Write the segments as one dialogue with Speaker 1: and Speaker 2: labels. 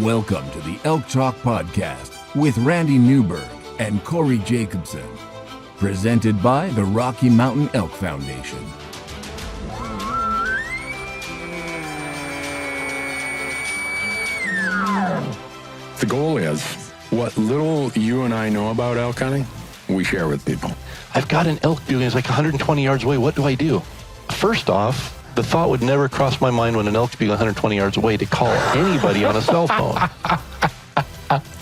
Speaker 1: Welcome to the Elk Talk Podcast with Randy Newberg and Corey Jacobson. Presented by the Rocky Mountain Elk Foundation.
Speaker 2: The goal is, what little you and I know about elk hunting, we share with people.
Speaker 3: I've got an elk building. It's like 120 yards away. What do I do? First off, the thought would never cross my mind when an elk's being 120 yards away to call anybody on a cell phone.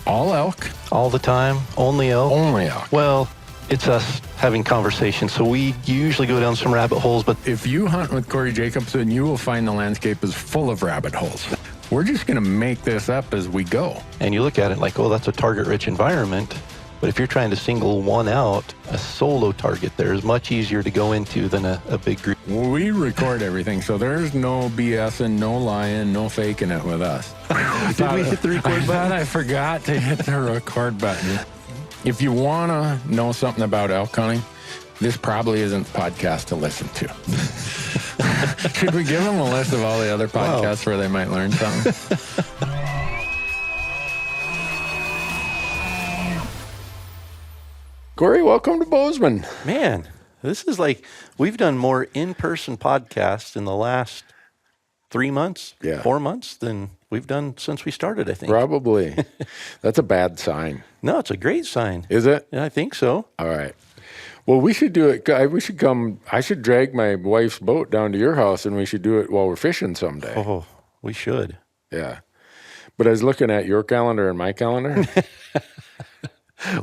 Speaker 2: All elk?
Speaker 3: All the time? Only elk?
Speaker 2: Only elk.
Speaker 3: Well, it's us having conversations, so we usually go down some rabbit holes, but
Speaker 2: If you hunt with Corey Jacobson, you will find the landscape is full of rabbit holes. We're just going to make this up as we go.
Speaker 3: and you look at it like, oh, that's a target-rich environment. But if you're trying to single one out, a solo target there is much easier to go into than a big group.
Speaker 2: We record everything, so there's no BSing, no lying, no faking it with us.
Speaker 3: Did we hit the record
Speaker 2: I thought
Speaker 3: button?
Speaker 2: I forgot to hit the record button. If you want to know something about elk hunting, this probably isn't the podcast to listen to. Should we give them a list of all the other podcasts where they might learn something? Corey, welcome to Bozeman.
Speaker 3: Man, this is like, we've done more in-person podcasts in the last 3 months,
Speaker 2: Yeah.
Speaker 3: 4 months than we've done since we started, I think.
Speaker 2: Probably. That's a bad sign.
Speaker 3: No, it's a great sign.
Speaker 2: Is it?
Speaker 3: Yeah, I think so.
Speaker 2: All right. Well, we should do it. We should come. I should drag my wife's boat down to your house and we should do it while we're fishing someday.
Speaker 3: Oh, we should.
Speaker 2: Yeah. But I was looking at your calendar and my calendar.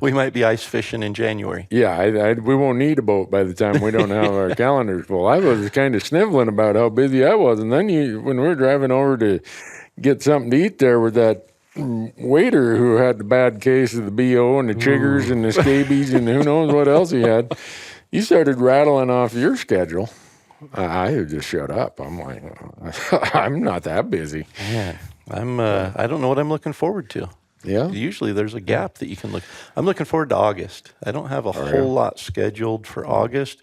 Speaker 3: We might be ice fishing in January.
Speaker 2: Yeah, we won't need a boat by the time we don't have our calendars full. I was kind of sniveling about how busy I was. And then when we were driving over to get something to eat there with that waiter who had the bad case of the BO and the chiggers and the scabies and who knows what else he had, you started rattling off your schedule. I just shut up. I'm like, I'm not that busy.
Speaker 3: Man, I don't know what I'm looking forward to.
Speaker 2: Yeah.
Speaker 3: Usually there's a gap that you can look. I'm looking forward to August. I don't have a whole lot scheduled for August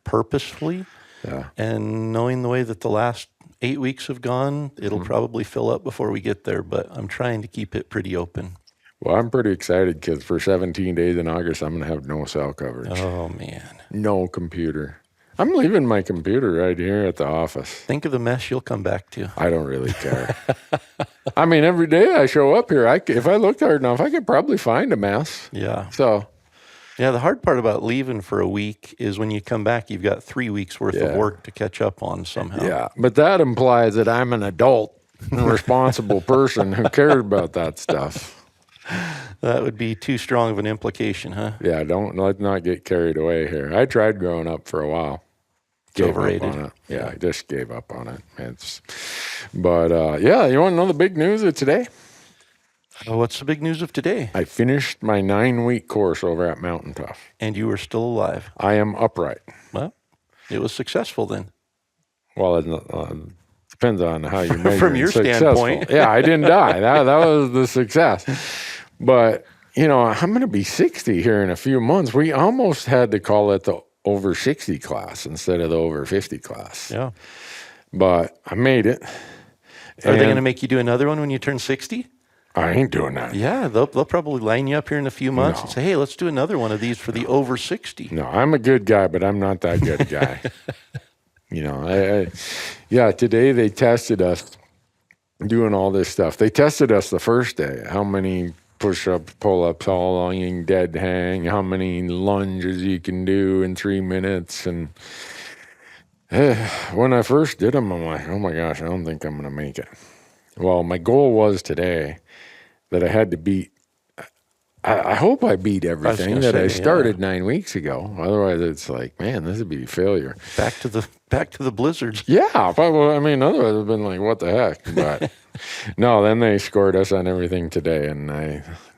Speaker 3: purposefully.
Speaker 2: Yeah.
Speaker 3: And knowing the way that the last 8 weeks have gone, it'll probably fill up before we get there, but I'm trying to keep it pretty open.
Speaker 2: Well, I'm pretty excited because for 17 days in August, I'm going to have no cell coverage.
Speaker 3: Oh, man.
Speaker 2: No computer. I'm leaving my computer right here at the office.
Speaker 3: Think of the mess you'll come back to.
Speaker 2: I don't really care. I mean, every day I show up here, if I looked hard enough, I could probably find a mess.
Speaker 3: Yeah.
Speaker 2: So,
Speaker 3: Yeah, the hard part about leaving for a week is when you come back, you've got 3 weeks worth of work to catch up on somehow.
Speaker 2: yeah. But that implies that I'm an adult, responsible person who cares about that stuff.
Speaker 3: That would be too strong of an implication, huh?
Speaker 2: Yeah, let's not get carried away here. I tried growing up for a while. Gave
Speaker 3: overrated.
Speaker 2: up on it. Yeah, I just gave up on it. But you want to know the big news of today?
Speaker 3: What's the big news of today?
Speaker 2: I finished my 9-week course over at Mountain Tough.
Speaker 3: And you were still alive.
Speaker 2: I am upright.
Speaker 3: Well, it was successful then.
Speaker 2: Well, it depends on how you measure
Speaker 3: From your
Speaker 2: successful.
Speaker 3: standpoint.
Speaker 2: Yeah, I didn't die. That was the success. But, I'm going to be 60 here in a few months. We almost had to call it the over 60 class instead of the over 50 class.
Speaker 3: Yeah.
Speaker 2: But I made it.
Speaker 3: Are they going to make you do another one when you turn 60?
Speaker 2: I ain't doing that.
Speaker 3: Yeah, they'll probably line you up here in a few months and say, hey, let's do another one of these for the over 60.
Speaker 2: No, I'm a good guy, but I'm not that good guy. Today they tested us doing all this stuff. They tested us the first day, how many push-ups, pull-ups, how long you can dead hang, how many lunges you can do in 3 minutes. And when I first did them, I'm like, oh my gosh, I don't think I'm going to make it. Well, my goal was today that I had to beat, I hope I beat everything that I started 9 weeks ago. Otherwise, it's like, man, this would be a failure.
Speaker 3: Back to the blizzards.
Speaker 2: Yeah, otherwise I've been like, what the heck? But no, then they scored us on everything today, and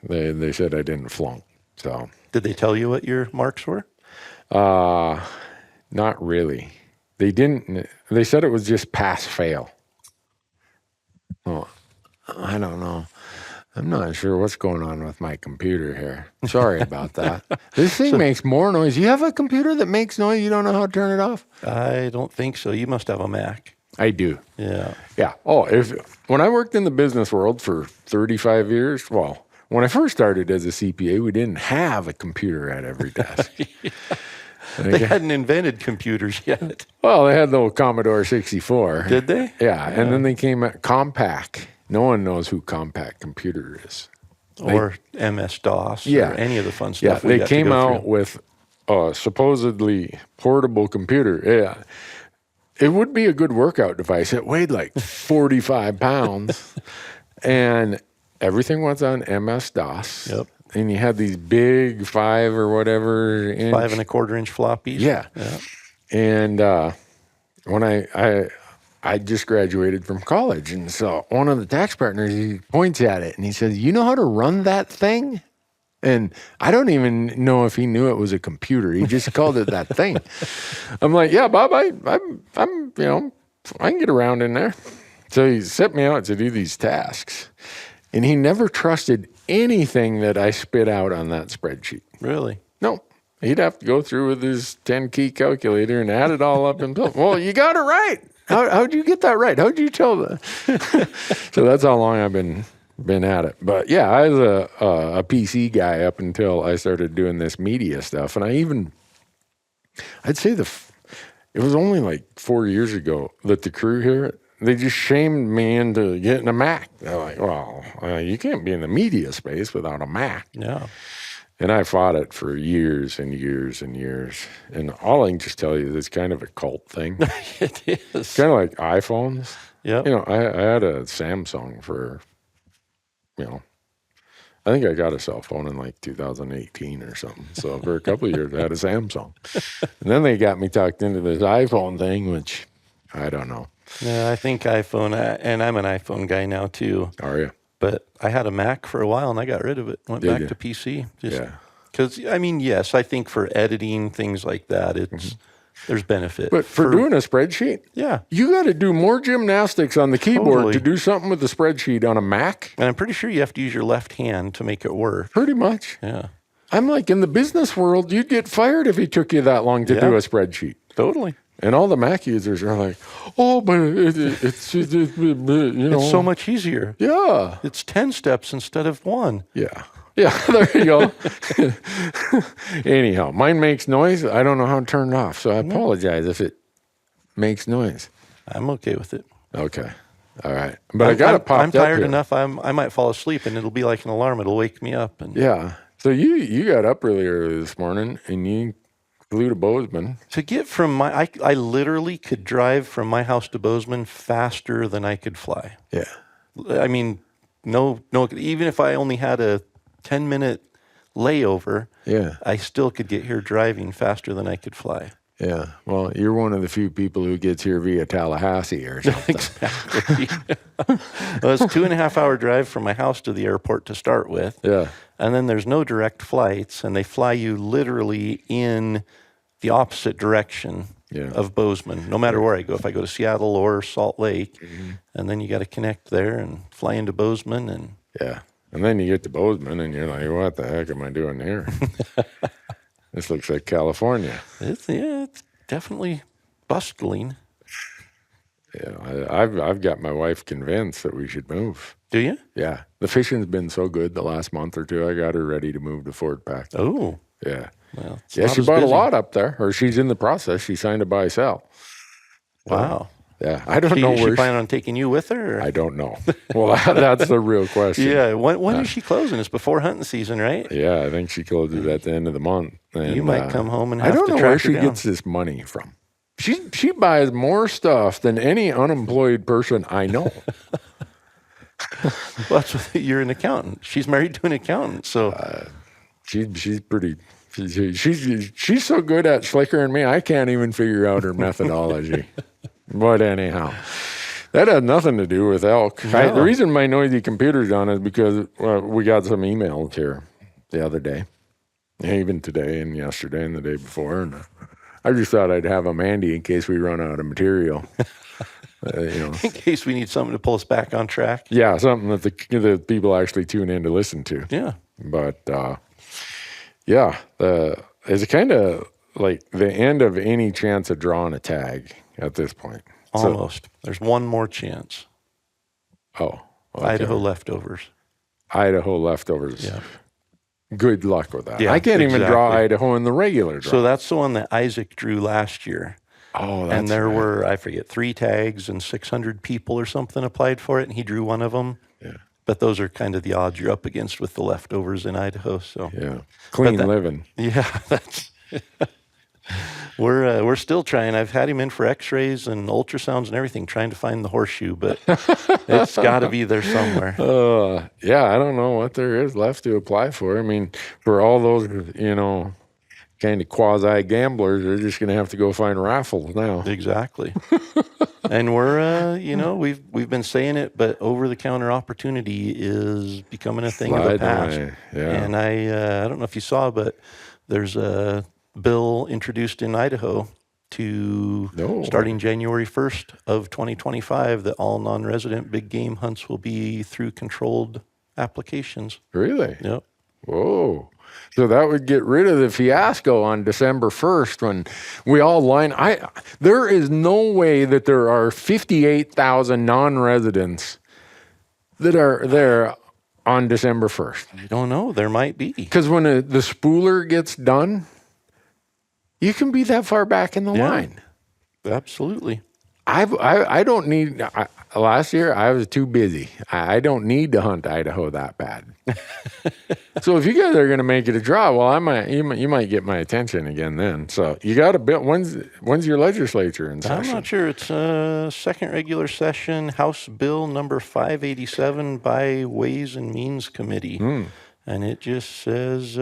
Speaker 2: they said I didn't flunk. So
Speaker 3: Did they tell you what your marks were?
Speaker 2: not really. They didn't. They said it was just pass fail. Oh, I don't know. I'm not sure what's going on with my computer here. Sorry about that. This thing makes more noise. You have a computer that makes noise? You don't know how to turn it off?
Speaker 3: I don't think so. You must have a Mac.
Speaker 2: I do.
Speaker 3: Yeah.
Speaker 2: Yeah. Oh, when I worked in the business world for 35 years, well, when I first started as a CPA, we didn't have a computer at every desk.
Speaker 3: They hadn't invented computers yet.
Speaker 2: Well, they had the old Commodore 64.
Speaker 3: Did they?
Speaker 2: Yeah. And then they came at Compaq. No one knows who Compaq Computer is.
Speaker 3: Or MS-DOS or any of the fun
Speaker 2: Yeah,
Speaker 3: stuff.
Speaker 2: they came out with a supposedly portable computer. Yeah. It would be a good workout device. It weighed like 45 pounds. And everything was on MS-DOS. Yep. And you had these big 5 or whatever inch.
Speaker 3: 5 1/4 inch floppies.
Speaker 2: Yeah. And when I just graduated from college. And so one of the tax partners, he points at it and he says, you know how to run that thing? And I don't even know if he knew it was a computer. He just called it that thing. I'm like, yeah, Bob, I'm I can get around in there. So he set me out to do these tasks. And he never trusted anything that I spit out on that spreadsheet.
Speaker 3: Really?
Speaker 2: No. He'd have to go through with his 10-key calculator and add it all up and well, you got it right. How'd you get that right? How'd you tell that? So that's how long I've been at it. But yeah, I was a PC guy up until I started doing this media stuff. And I'd say it was only like 4 years ago that the crew here, they just shamed me into getting a Mac. They're like, well, you can't be in the media space without a Mac.
Speaker 3: Yeah. And
Speaker 2: I fought it for years and years and years. And all I can just tell you is it's kind of a cult thing.
Speaker 3: It is.
Speaker 2: Kind of like iPhones.
Speaker 3: Yeah.
Speaker 2: I had a Samsung for, I think I got a cell phone in like 2018 or something. So for a couple of years, I had a Samsung. And then they got me tucked into this iPhone thing, which I don't know.
Speaker 3: Yeah, I think iPhone, and I'm an iPhone guy now too.
Speaker 2: Are you?
Speaker 3: But I had a Mac for a while and I got rid of it. Went back to PC.
Speaker 2: Yeah.
Speaker 3: Because, yes, I think for editing, things like that, there's benefit.
Speaker 2: But for doing a spreadsheet, you got to do more gymnastics on the keyboard to do something with the spreadsheet on a Mac.
Speaker 3: And I'm pretty sure you have to use your left hand to make it work.
Speaker 2: Pretty much.
Speaker 3: Yeah.
Speaker 2: I'm like, in the business world, you'd get fired if it took you that long to do a spreadsheet.
Speaker 3: Totally.
Speaker 2: And all the Mac users are like, oh, but it's
Speaker 3: so much easier.
Speaker 2: Yeah.
Speaker 3: It's 10 steps instead of 1.
Speaker 2: Yeah. Yeah, there you go. Anyhow, mine makes noise. I don't know how to turn it off, so I apologize if it makes noise.
Speaker 3: I'm okay with it.
Speaker 2: Okay. All right. But I got it popped up.
Speaker 3: I'm tired enough. I might fall asleep, and it'll be like an alarm. It'll wake me up. And
Speaker 2: yeah. So you got up earlier this morning, and you flew to Bozeman.
Speaker 3: To get from I literally could drive from my house to Bozeman faster than I could fly.
Speaker 2: Yeah.
Speaker 3: I mean, no, even if I only had a 10-minute layover, I still could get here driving faster than I could fly.
Speaker 2: Yeah. Well, you're one of the few people who gets here via Tallahassee or something.
Speaker 3: Exactly. Well, it's a 2.5-hour drive from my house to the airport to start with.
Speaker 2: Yeah.
Speaker 3: And then there's no direct flights, and they fly you literally in the opposite direction of Bozeman, no matter where I go. If I go to Seattle or Salt Lake, and then you got to connect there and fly into Bozeman. And
Speaker 2: and then you get to Bozeman, and you're like, what the heck am I doing here? This looks like California.
Speaker 3: It's definitely bustling.
Speaker 2: Yeah, I've got my wife convinced that we should move.
Speaker 3: Do you?
Speaker 2: Yeah. The fishing's been so good the last month or two. I got her ready to move to Fort Pack.
Speaker 3: Oh.
Speaker 2: Yeah.
Speaker 3: Well,
Speaker 2: she bought a lot up there, or she's in the process. She signed a buy-sell.
Speaker 3: Wow.
Speaker 2: Yeah. I don't know where
Speaker 3: she planning on taking you with her? Or?
Speaker 2: I don't know. Well, that's the real question.
Speaker 3: Yeah. When is she closing? It's before hunting season, right?
Speaker 2: Yeah. I think she closes at the end of the month. And,
Speaker 3: you might come home and have
Speaker 2: I don't
Speaker 3: to
Speaker 2: know
Speaker 3: track
Speaker 2: where
Speaker 3: her
Speaker 2: she
Speaker 3: down.
Speaker 2: gets this money from. She buys more stuff than any unemployed person I know.
Speaker 3: Well, you're an accountant. She's married to an accountant, so
Speaker 2: she's pretty. She's so good at slickering me, I can't even figure out her methodology. But anyhow, that had nothing to do with elk.
Speaker 3: No.
Speaker 2: The reason my noisy computer's on is because we got some emails here the other day, even today and yesterday and the day before, and I just thought I'd have them handy in case we run out of material.
Speaker 3: In case we need something to pull us back on track.
Speaker 2: Yeah, something that the people actually tune in to listen to.
Speaker 3: Yeah.
Speaker 2: But, it's kind of like the end of any chance of drawing a tag at this point.
Speaker 3: Almost. There's one more chance.
Speaker 2: Oh. Okay.
Speaker 3: Idaho leftovers.
Speaker 2: Idaho leftovers.
Speaker 3: Yeah.
Speaker 2: Good luck with that.
Speaker 3: Yeah,
Speaker 2: I can't even draw
Speaker 3: exactly.
Speaker 2: Idaho in the regular draw.
Speaker 3: So that's the one that Isaac drew last year.
Speaker 2: Oh, that's
Speaker 3: and there
Speaker 2: right.
Speaker 3: were, I forget, 3 tags and 600 people or something applied for it, and he drew one of them.
Speaker 2: Yeah.
Speaker 3: But those are kind of the odds you're up against with the leftovers in Idaho. So
Speaker 2: Yeah. Clean living.
Speaker 3: Yeah, that's... We're still trying. I've had him in for x-rays and ultrasounds and everything, trying to find the horseshoe, but it's got to be there somewhere.
Speaker 2: Yeah, I don't know what there is left to apply for. I mean, for all those, kind of quasi gamblers, they're just going to have to go find raffles now.
Speaker 3: Exactly. And we're, we've been saying it, but over-the-counter opportunity is becoming a thing of the past.
Speaker 2: Away. Yeah.
Speaker 3: And I don't know if you saw, but there's a bill introduced in Idaho starting January 1st of 2025 that all non-resident big game hunts will be through controlled applications.
Speaker 2: Really?
Speaker 3: Yep.
Speaker 2: Whoa. So that would get rid of the fiasco on December 1st when we all there is no way that there are 58,000 non-residents that are there on December 1st.
Speaker 3: I don't know. There might be.
Speaker 2: Because when the spooler gets done, you can be that far back in the line.
Speaker 3: Absolutely.
Speaker 2: I don't need. Last year I was too busy. I don't need to hunt Idaho that bad. So if you guys are going to make it a draw, well, you might get my attention again then. So you got a bit. When's your legislature in session?
Speaker 3: I'm not sure. It's second regular session, House Bill number 587 by Ways and Means Committee, and it just says.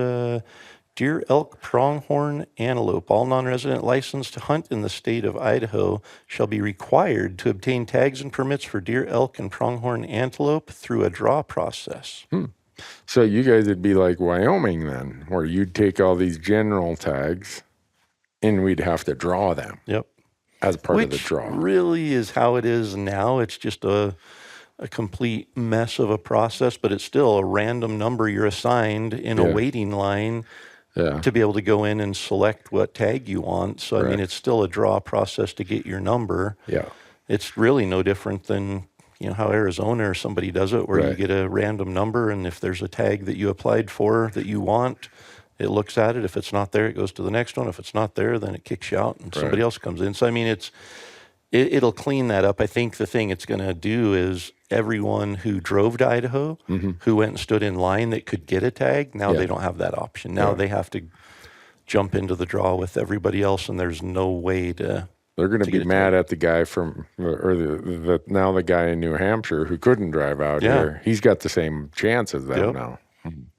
Speaker 3: Deer, elk, pronghorn, antelope, all non-resident licensed to hunt in the state of Idaho shall be required to obtain tags and permits for deer, elk, and pronghorn antelope through a draw process.
Speaker 2: So you guys would be like Wyoming then, where you'd take all these general tags and we'd have to draw them.
Speaker 3: Yep.
Speaker 2: As part of the draw.
Speaker 3: Which really is how it is now. It's just a complete mess of a process, but it's still a random number you're assigned in a waiting line.
Speaker 2: Yeah.
Speaker 3: To be able to go in and select what tag you want. So, I mean, it's still a draw process to get your number.
Speaker 2: Yeah.
Speaker 3: It's really no different than, how Arizona or somebody does it, where you get a random number, and if there's a tag that you applied for that you want, it looks at it. If it's not there, it goes to the next one. If it's not there, then it kicks you out and somebody else comes in. So, I mean, it'll clean that up. I think the thing it's going to do is everyone who drove to Idaho, who went and stood in line that could get a tag, now they don't have that option. Now they have to jump into the draw with everybody else, and there's no way to.
Speaker 2: They're going to be mad at the guy the guy in New Hampshire who couldn't drive out here. He's got the same chance as them now.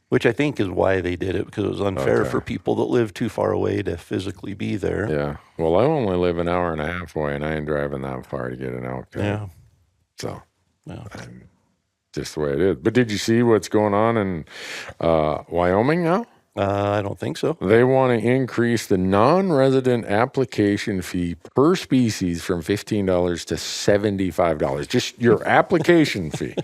Speaker 3: Which I think is why they did it, because it was unfair for people that live too far away to physically be there.
Speaker 2: Yeah. Well, I only live an hour and a half away, and I ain't driving that far to get an elk tag.
Speaker 3: Yeah.
Speaker 2: So, just the way it is. But did you see what's going on in Wyoming now?
Speaker 3: I don't think so.
Speaker 2: They want to increase the non-resident application fee per species from $15 to $75. Just your application fee.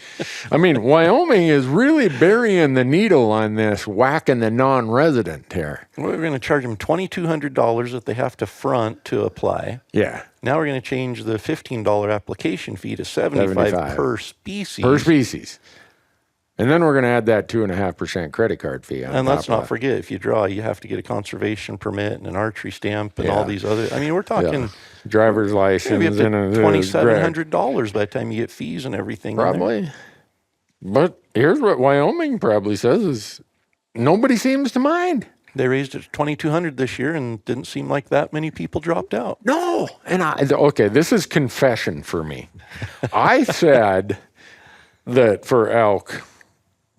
Speaker 2: I mean, Wyoming is really burying the needle on this, whacking the non-resident here.
Speaker 3: We're going to charge them $2,200 that they have to front to apply.
Speaker 2: Yeah.
Speaker 3: Now we're going to change the $15 application fee to $75 per species.
Speaker 2: Per species. And then we're going to add that 2.5% credit card fee on
Speaker 3: And let's
Speaker 2: top
Speaker 3: not forget, if you draw, you have to get a conservation permit and an archery stamp and all these other. I mean, we're talking
Speaker 2: driver's license
Speaker 3: maybe up to
Speaker 2: and
Speaker 3: $2,700 by the time you get fees and everything.
Speaker 2: Probably. But here's what Wyoming probably says is nobody seems to mind.
Speaker 3: They raised it to $2,200 this year, and didn't seem like that many people dropped out.
Speaker 2: No. And okay, this is confession for me. I said that for elk,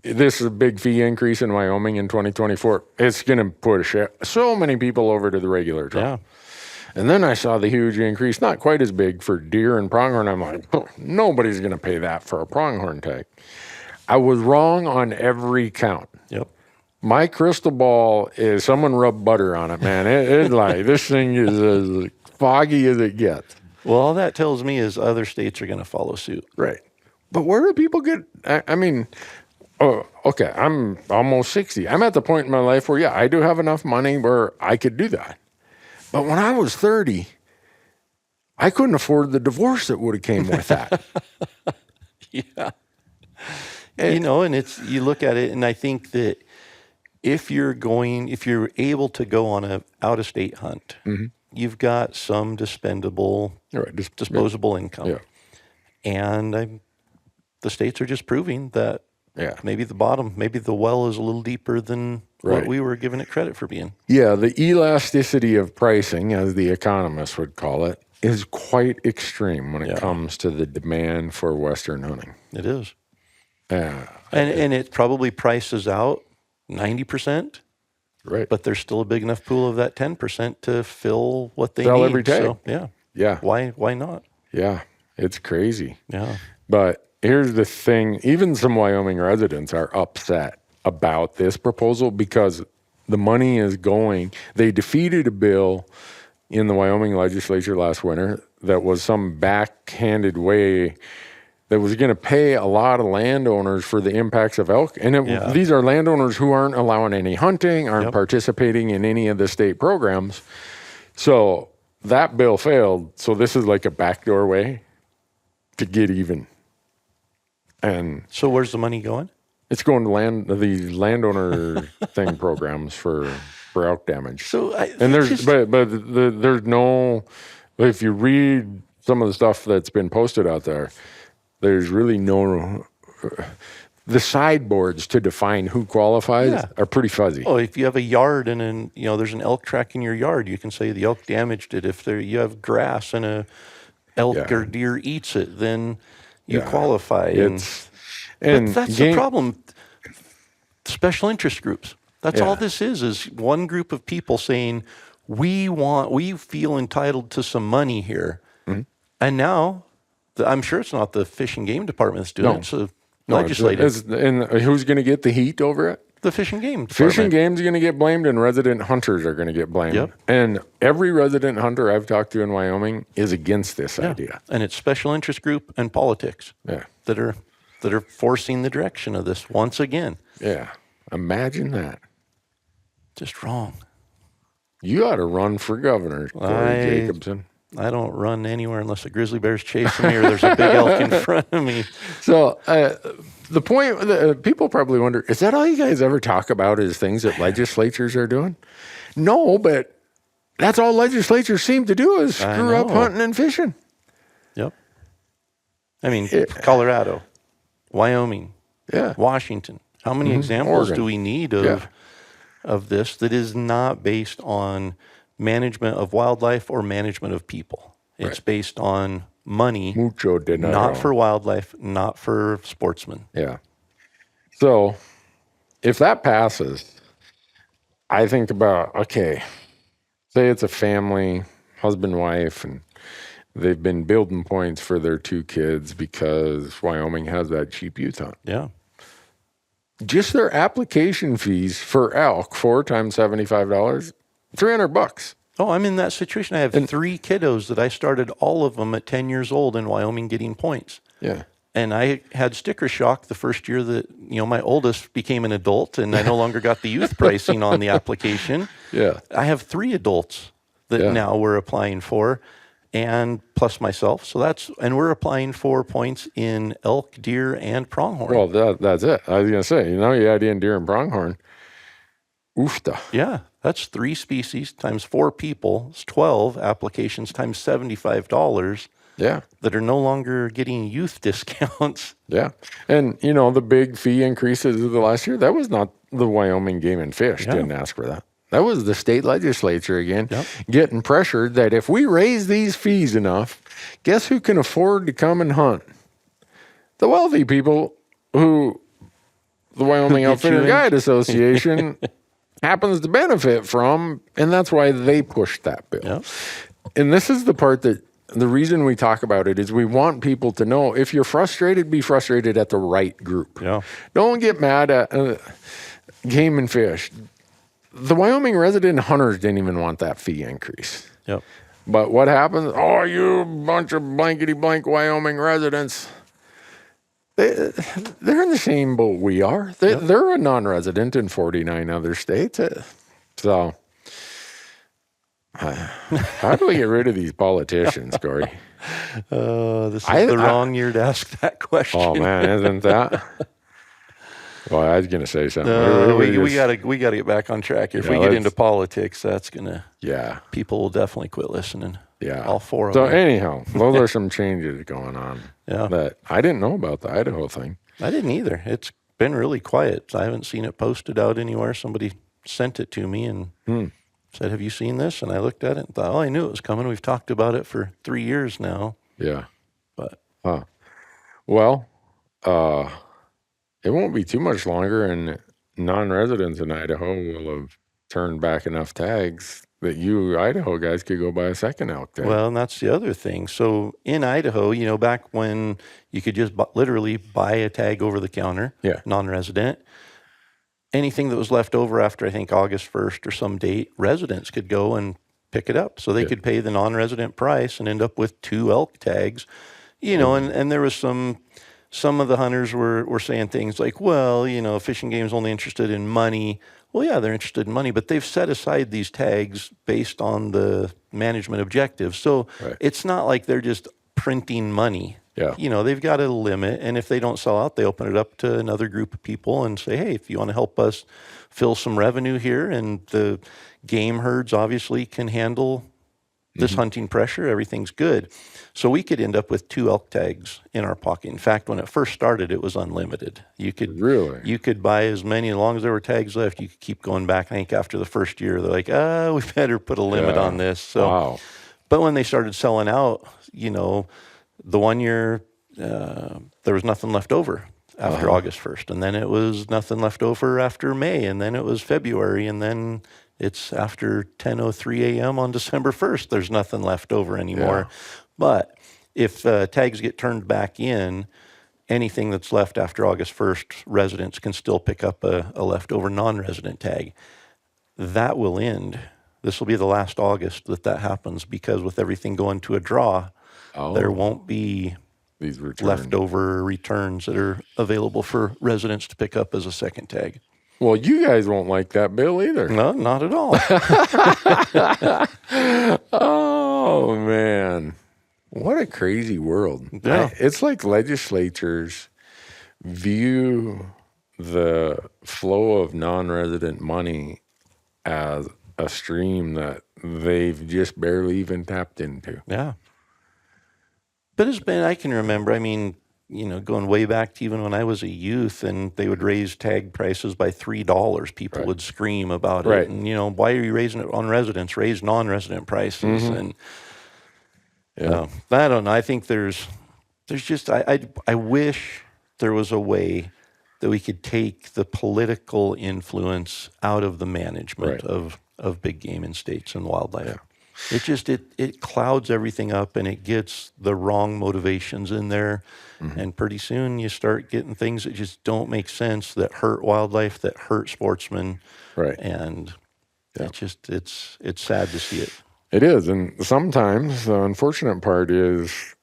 Speaker 2: this is a big fee increase in Wyoming in 2024. It's going to push so many people over to the regular draw.
Speaker 3: Yeah.
Speaker 2: And then I saw the huge increase, not quite as big for deer and pronghorn. I'm like, nobody's going to pay that for a pronghorn tag. I was wrong on every count.
Speaker 3: Yep.
Speaker 2: My crystal ball is someone rubbed butter on it, man. It's like this thing is as foggy as it gets.
Speaker 3: Well, all that tells me is other states are going to follow suit.
Speaker 2: Right. But where do people get, I mean, okay, I'm almost 60. I'm at the point in my life where, I do have enough money where I could do that. But when I was 30, I couldn't afford the divorce that would have came with that.
Speaker 3: Yeah. And it's, you look at it, and I think that if you're able to go on a out-of-state hunt, you've got some disposable income.
Speaker 2: Yeah.
Speaker 3: And the states are just proving that maybe the well is a little deeper than what we were giving it credit for being.
Speaker 2: Yeah, the elasticity of pricing, as the economists would call it, is quite extreme when it comes to the demand for Western hunting.
Speaker 3: It is.
Speaker 2: Yeah.
Speaker 3: And it probably prices out 90%.
Speaker 2: Right.
Speaker 3: But there's still a big enough pool of that 10% to fill what they
Speaker 2: Sell
Speaker 3: need.
Speaker 2: every day.
Speaker 3: So, yeah.
Speaker 2: Yeah.
Speaker 3: Why not?
Speaker 2: Yeah. It's crazy.
Speaker 3: Yeah.
Speaker 2: But here's the thing. Even some Wyoming residents are upset about this proposal because the money is going. They defeated a bill in the Wyoming legislature last winter that was some backhanded way that was going to pay a lot of landowners for the impacts of elk. And these are landowners who aren't allowing any hunting, aren't participating in any of the state programs. So that bill failed. So this is like a backdoor way to get even. And
Speaker 3: so where's the money going?
Speaker 2: It's going to the landowner thing programs for elk damage.
Speaker 3: So
Speaker 2: there's no, if you read some of the stuff that's been posted out there, there's really no, the sideboards to define who qualifies are pretty fuzzy.
Speaker 3: Oh, if you have a yard and there's an elk track in your yard, you can say the elk damaged it. If you have grass and a elk or deer eats it, then you qualify. But that's the problem. Special interest groups. That's all this is one group of people saying, we feel entitled to some money here. Mm-hmm. And now, I'm sure it's not the Fish and Game Department that's doing it. It's the legislators.
Speaker 2: And who's going to get the heat over it?
Speaker 3: The Fish and Game Department.
Speaker 2: Fish and Game's going to get blamed, and resident hunters are going to get blamed.
Speaker 3: Yep.
Speaker 2: And every resident hunter I've talked to in Wyoming is against this idea.
Speaker 3: And it's special interest group and politics that are forcing the direction of this once again.
Speaker 2: Yeah. Imagine that.
Speaker 3: Just wrong.
Speaker 2: You ought to run for governor, Corey Jacobson.
Speaker 3: I don't run anywhere unless a grizzly bear's chasing me or there's a big elk in front of me.
Speaker 2: So the point, people probably wonder, is that all you guys ever talk about is things that legislatures are doing? No, but that's all legislatures seem to do is screw up hunting and fishing.
Speaker 3: Yep. I mean, Colorado, Wyoming, Washington. How many examples do we need of this that is not based on management of wildlife or management of people? It's based on money, not for wildlife, not for sportsmen.
Speaker 2: Yeah. So if that passes, I think about, say it's a family, husband, wife, and they've been building points for their 2 kids because Wyoming has that cheap youth hunt.
Speaker 3: Yeah.
Speaker 2: Just their application fees for elk, 4 times $75, $300.
Speaker 3: Oh, I'm in that situation. I have 3 kiddos that I started all of them at 10 years old in Wyoming getting points.
Speaker 2: Yeah.
Speaker 3: And I had sticker shock the first year that, my oldest became an adult and I no longer got the youth pricing on the application.
Speaker 2: Yeah.
Speaker 3: I have 3 adults that now we're applying for, and plus myself. So and we're applying for points in elk, deer, and pronghorn.
Speaker 2: Well, that's it. I was going to say, you add in deer and pronghorn. Oofta.
Speaker 3: Yeah, that's 3 species times 4 people. It's 12 applications times $75.
Speaker 2: Yeah.
Speaker 3: That are no longer getting youth discounts.
Speaker 2: Yeah. And, the big fee increases of the last year, that was not the Wyoming Game and Fish didn't ask for that. That was the state legislature again getting pressured that if we raise these fees enough, guess who can afford to come and hunt? The wealthy people who the Wyoming Outfitter Guide Association happens to benefit from, and that's why they pushed that bill.
Speaker 3: Yep.
Speaker 2: And this is the part that the reason we talk about it is we want people to know if you're frustrated, be frustrated at the right group.
Speaker 3: Yeah.
Speaker 2: Don't get mad at Game and Fish. The Wyoming resident hunters didn't even want that fee increase.
Speaker 3: Yep.
Speaker 2: But what happens? Oh, you bunch of blankety blank Wyoming residents. They're in the same boat we are. They're a non-resident in 49 other states. So How do we get rid of these politicians, Corey?
Speaker 3: This is the wrong year to ask that question.
Speaker 2: Oh man, isn't that? Well, I was gonna say something.
Speaker 3: We gotta get back on track. If we get into politics, that's gonna.
Speaker 2: Yeah.
Speaker 3: People will definitely quit listening.
Speaker 2: Yeah.
Speaker 3: All four of
Speaker 2: them.
Speaker 3: them.
Speaker 2: So anyhow, those are some changes going on.
Speaker 3: Yeah.
Speaker 2: That I didn't know about the Idaho thing.
Speaker 3: I didn't either. It's been really quiet. I haven't seen it posted out anywhere. Somebody sent it to me and said, "Have you seen this?" And I looked at it and thought, "Oh, I knew it was coming. We've talked about it for 3 years now."
Speaker 2: Yeah.
Speaker 3: But
Speaker 2: well, it won't be too much longer, and non-residents in Idaho will have turned back enough tags that you Idaho guys could go buy a second elk tag.
Speaker 3: Well, and that's the other thing. So in Idaho, back when you could just literally buy a tag over the counter, non-resident, anything that was left over after, I think, August 1st or some date, residents could go and pick it up. So they could pay the non-resident price and end up with 2 elk tags, and there was some of the hunters were saying things like, well, Fish and Game's only interested in money. Well, yeah, they're interested in money, but they've set aside these tags based on the management objectives. So it's not like they're just printing money.
Speaker 2: Yeah.
Speaker 3: They've got a limit, and if they don't sell out, they open it up to another group of people and say, hey, if you want to help us fill some revenue here, and the game herds obviously can handle this hunting pressure, everything's good. So we could end up with 2 elk tags in our pocket. In fact, when it first started, it was unlimited. You could buy as many, as long as there were tags left, you could keep going back. I think after the first year, they're like, we better put a limit on this. So, But when they started selling out, the one year, there was nothing left over after August 1st. And then it was nothing left over after May. And then it was February. And then it's after 10:03 a.m. on December 1st. There's nothing left over anymore. Yeah. But if tags get turned back in, anything that's left after August 1st, residents can still pick up a leftover non-resident tag. That will end. This will be the last August that happens, because with everything going to a draw, there won't be
Speaker 2: these
Speaker 3: leftover returns that are available for residents to pick up as a second tag.
Speaker 2: Well, you guys won't like that bill either.
Speaker 3: No, not at all.
Speaker 2: Oh, man. What a crazy world.
Speaker 3: Yeah.
Speaker 2: It's like legislatures view the flow of non-resident money as a stream that they've just barely even tapped into.
Speaker 3: Yeah. But it's been, I can remember, going way back to even when I was a youth, and they would raise tag prices by $3. People would scream about it. And, why are you raising it on residents? Raise non-resident prices. And I don't know. I think there's just, I wish there was a way that we could take the political influence out of the management of big game in states and wildlife. Yeah. It just, it clouds everything up, and it gets the wrong motivations in there. And pretty soon you start getting things that just don't make sense, that hurt wildlife, that hurt sportsmen.
Speaker 2: Right.
Speaker 3: And it's sad to see it.
Speaker 2: It is. And sometimes the unfortunate part is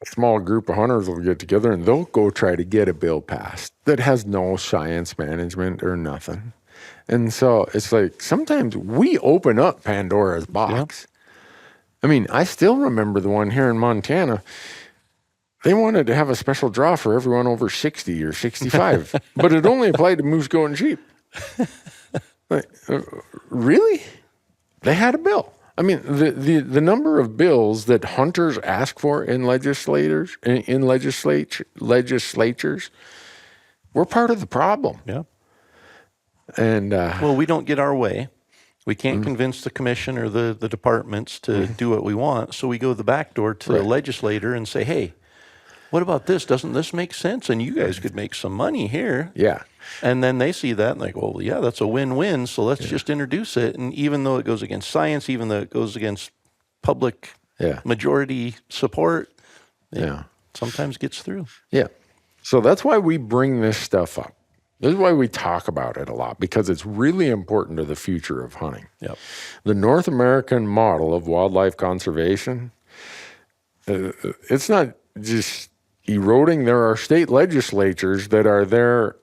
Speaker 2: a small group of hunters will get together and they'll go try to get a bill passed that has no science management or nothing. And so it's like sometimes we open up Pandora's box. Yeah. I still remember the one here in Montana. They wanted to have a special draw for everyone over 60 or 65, but it only applied to moose, goat, and sheep. Like, really? They had a bill. The number of bills that hunters ask for in legislatures we're part of the problem.
Speaker 3: Yeah.
Speaker 2: And
Speaker 3: well, we don't get our way. We can't convince the commission or the departments to do what we want. So we go the back door to the legislator and say, hey, what about this? Doesn't this make sense? And you guys could make some money here. Yeah. And then they see that and like, well, yeah, that's a win-win. So let's just introduce it. And even though it goes against science, even though it goes against public majority support, it sometimes gets through.
Speaker 2: Yeah. So that's why we bring this stuff up. This is why we talk about it a lot, because it's really important to the future of hunting.
Speaker 3: Yep.
Speaker 2: The North American model of wildlife conservation, it's not just eroding. There are state legislatures that are there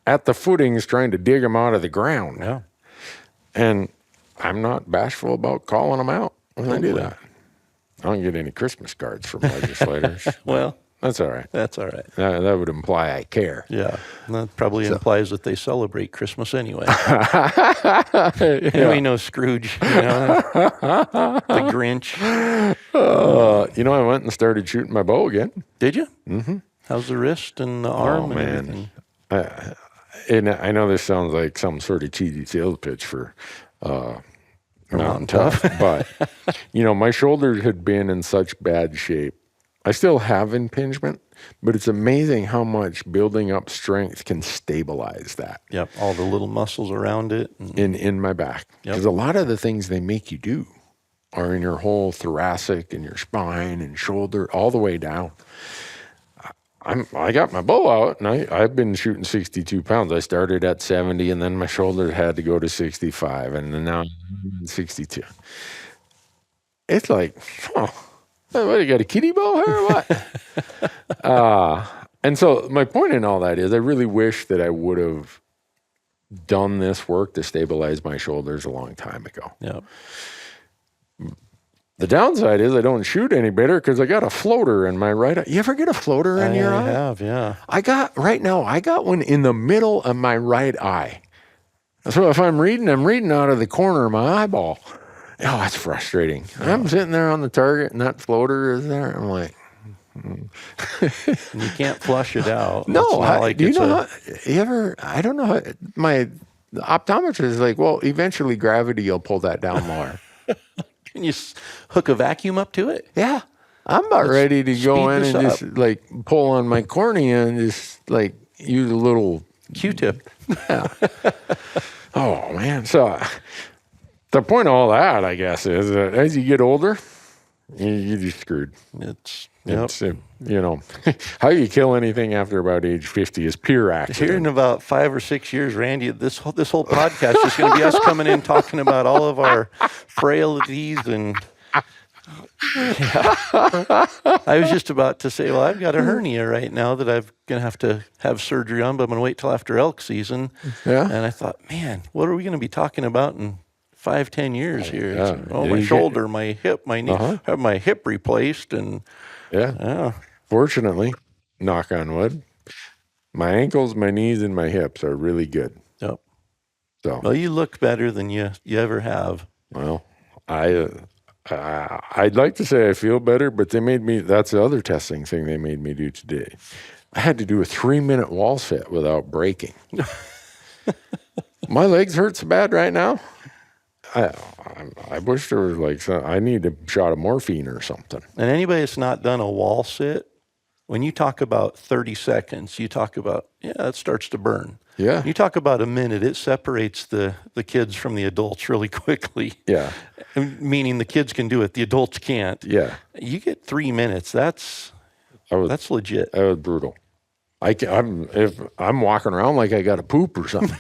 Speaker 2: at the footings trying to dig them out of the ground.
Speaker 3: Yeah.
Speaker 2: And I'm not bashful about calling them out when I do that. I don't get any Christmas cards from legislators.
Speaker 3: Well,
Speaker 2: that's all right.
Speaker 3: That's all right.
Speaker 2: That would imply I care.
Speaker 3: Yeah, that probably implies that they celebrate Christmas anyway. We know Scrooge, the Grinch.
Speaker 2: I went and started shooting my bow again.
Speaker 3: Did you? Mm-hmm. How's the wrist and the arm and everything?
Speaker 2: And I know this sounds like some sort of cheesy sales pitch for Mountain Tough, but, my shoulders had been in such bad shape. I still have impingement, but it's amazing how much building up strength can stabilize that.
Speaker 3: Yep, all the little muscles around it.
Speaker 2: In my back. Because a lot of the things they make you do are in your whole thoracic and your spine and shoulder, all the way down. I got my bow out, and I've been shooting 62 pounds. I started at 70, and then my shoulder had to go to 65, and then now I'm 62. It's like, what, you got a kiddie bow here or what? And so my point in all that is I really wish that I would have done this work to stabilize my shoulders a long time ago.
Speaker 3: Yep.
Speaker 2: The downside is I don't shoot any better because I got a floater in my right eye. You ever get a floater in your eye?
Speaker 3: I have, yeah.
Speaker 2: I got one in the middle of my right eye. So if I'm reading out of the corner of my eyeball. Oh, that's frustrating. I'm sitting there on the target and that floater is there. I'm like,
Speaker 3: You can't flush it out.
Speaker 2: No, I don't know. The optometrist is like, well, eventually gravity will pull that down lower.
Speaker 3: Can you hook a vacuum up to it?
Speaker 2: Yeah. I'm about ready to go in and just like pull on my cornea and just like use a little
Speaker 3: Q-tip.
Speaker 2: Yeah. Oh, man. So the point of all that, I guess, is that as you get older, you're just screwed.
Speaker 3: It's
Speaker 2: how you kill anything after about age 50 is pure accident.
Speaker 3: Here in about 5 or 6 years, Randy, this whole podcast is going to be us coming in talking about all of our frailties and. Yeah. I was just about to say, well, I've got a hernia right now that I'm going to have surgery on, but I'm going to wait till after elk season.
Speaker 2: Yeah.
Speaker 3: And I thought, man, what are we going to be talking about in 5-10 years here?
Speaker 2: Yeah.
Speaker 3: My shoulder, my hip, my knee, have my hip replaced, and
Speaker 2: Fortunately, knock on wood, my ankles, my knees, and my hips are really good.
Speaker 3: Yep.
Speaker 2: So,
Speaker 3: well, you look better than you ever have.
Speaker 2: Well, I'd like to say I feel better, but that's the other testing thing they made me do today. I had to do a 3-minute wall sit without breaking. My legs hurt so bad right now. I wish there was I need a shot of morphine or something.
Speaker 3: And anybody that's not done a wall sit, when you talk about 30 seconds, you talk about, it starts to burn.
Speaker 2: Yeah.
Speaker 3: You talk about a minute, it separates the kids from the adults really quickly.
Speaker 2: Yeah.
Speaker 3: Meaning the kids can do it, the adults can't.
Speaker 2: Yeah.
Speaker 3: You get 3 minutes, that's legit.
Speaker 2: That was brutal. If I'm walking around like I got to poop or something.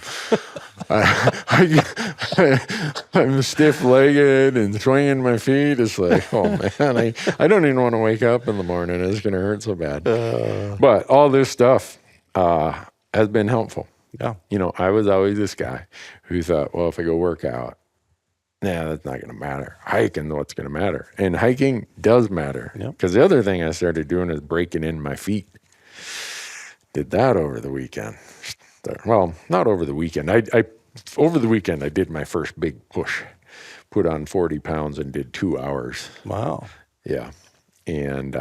Speaker 2: I'm stiff-legged and swinging my feet. It's like, oh man, I don't even want to wake up in the morning. It's going to hurt so bad. But all this stuff has been helpful.
Speaker 3: Yeah.
Speaker 2: I was always this guy who thought, well, if I go work out, that's not going to matter. Hiking, what's going to matter? And hiking does matter. Because the other thing I started doing is breaking in my feet. Did that over the weekend. Well, not over the weekend. Over the weekend, I did my first big push. Put on 40 pounds and did 2 hours.
Speaker 3: Wow.
Speaker 2: Yeah. And